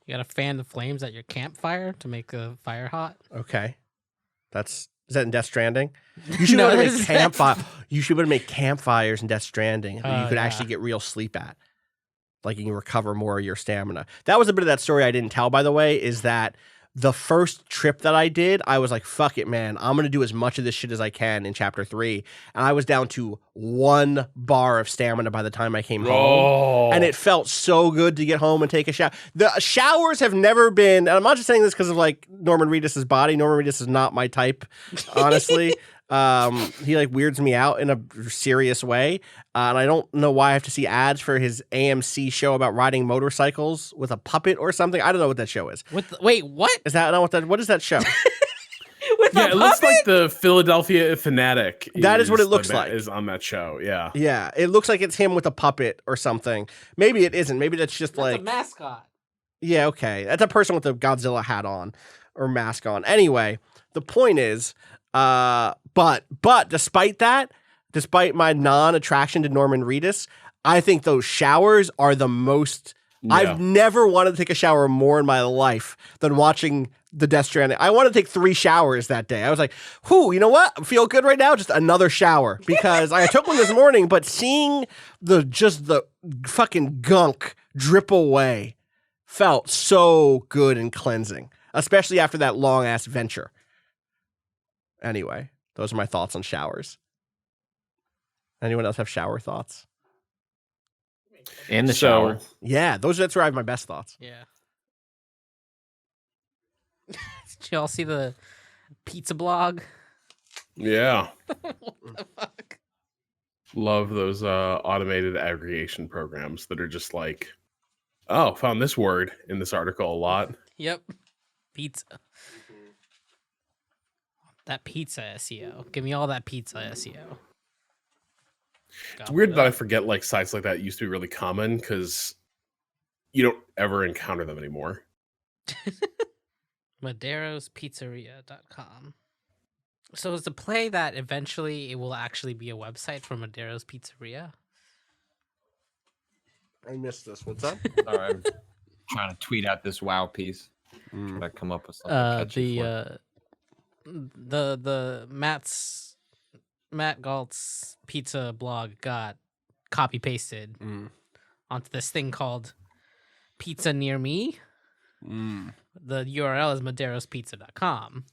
You gotta fan the flames at your campfire to make the fire hot. Okay. Is that in Death Stranding? You should No, have this made is- campfire. You should have made campfires in Death Stranding that you Oh, could yeah. actually get real sleep at. Like you can recover more of your stamina. That was a bit of that story I didn't tell, by the way, is that the first trip that I did, I was like, fuck it, man. I'm going to do as much of this shit as I can in chapter 3. And I was down to 1 bar of stamina by the time I came home. Oh. And it felt so good to get home and take a shower. The showers have never been, and I'm not just saying this because of like Norman Reedus' body. Norman Reedus is not my type, honestly. He like weirds me out in a serious way. And I don't know why I have to see ads for his AMC show about riding motorcycles with a puppet or something. I don't know what that show is. Wait, what? Is that not what is that show? With Yeah, a it looks puppet? like the Philadelphia Fanatic. That is what it looks like. Is on that show. Yeah. Yeah, it looks like it's him with a puppet or something. Maybe it isn't. Maybe that's just That's like a mascot. yeah, okay. That's a person with a Godzilla hat on or mask on. Anyway, the point is, but despite that, despite my non-attraction to Norman Reedus, I think those showers are the most. Yeah. I've never wanted to take a shower more in my life than watching the Death Stranding. I want to take 3 showers that day. I was like, whew, you know what? I feel good right now. Just another shower because I took one this morning, but seeing the fucking gunk drip away felt so good and cleansing, especially after that long ass venture. Anyway, those are my thoughts on showers. Anyone else have shower thoughts? In the shower. Yeah, that's where I have my best thoughts. Yeah. Did you all see the pizza blog? Yeah. What the fuck? Love those automated aggregation programs that are just like, oh, found this word in this article a lot. Yep. Pizza. That pizza SEO. Give me all that pizza SEO. It's weird that I forget like sites like that used to be really common because you don't ever encounter them anymore. Madero'sPizzeria.com. So is the play that eventually it will actually be a website for Madero's Pizzeria? I missed this. What's up? Sorry, I'm trying to tweet out this WoW piece. Try to come up with something catchy for it. The Matt Galt's pizza blog got copy pasted onto this thing called Pizza Near Me. The URL is maderospizza.com.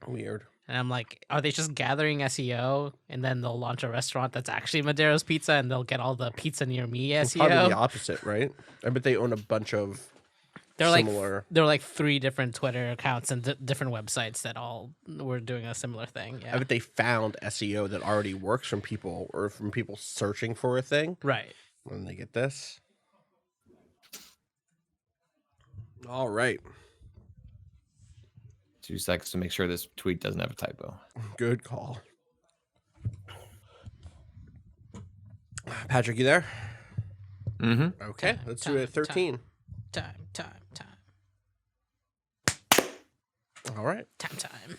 Weird. And I'm like, are they just gathering SEO and then they'll launch a restaurant that's actually Madero's Pizza and they'll get all the Pizza Near Me It's probably the SEO? opposite, right? I bet they own a bunch of They're similar. There are like 3 different Twitter accounts and different websites that all were doing a similar thing. I Yeah. bet they found SEO that already works from people or from people searching for a thing. Right. When they get this. All right. 2 seconds to make sure this tweet doesn't have a typo. Good call. Patrick, you there? Mm-hmm. Okay. Let's do it at 13. Time. All right. Time.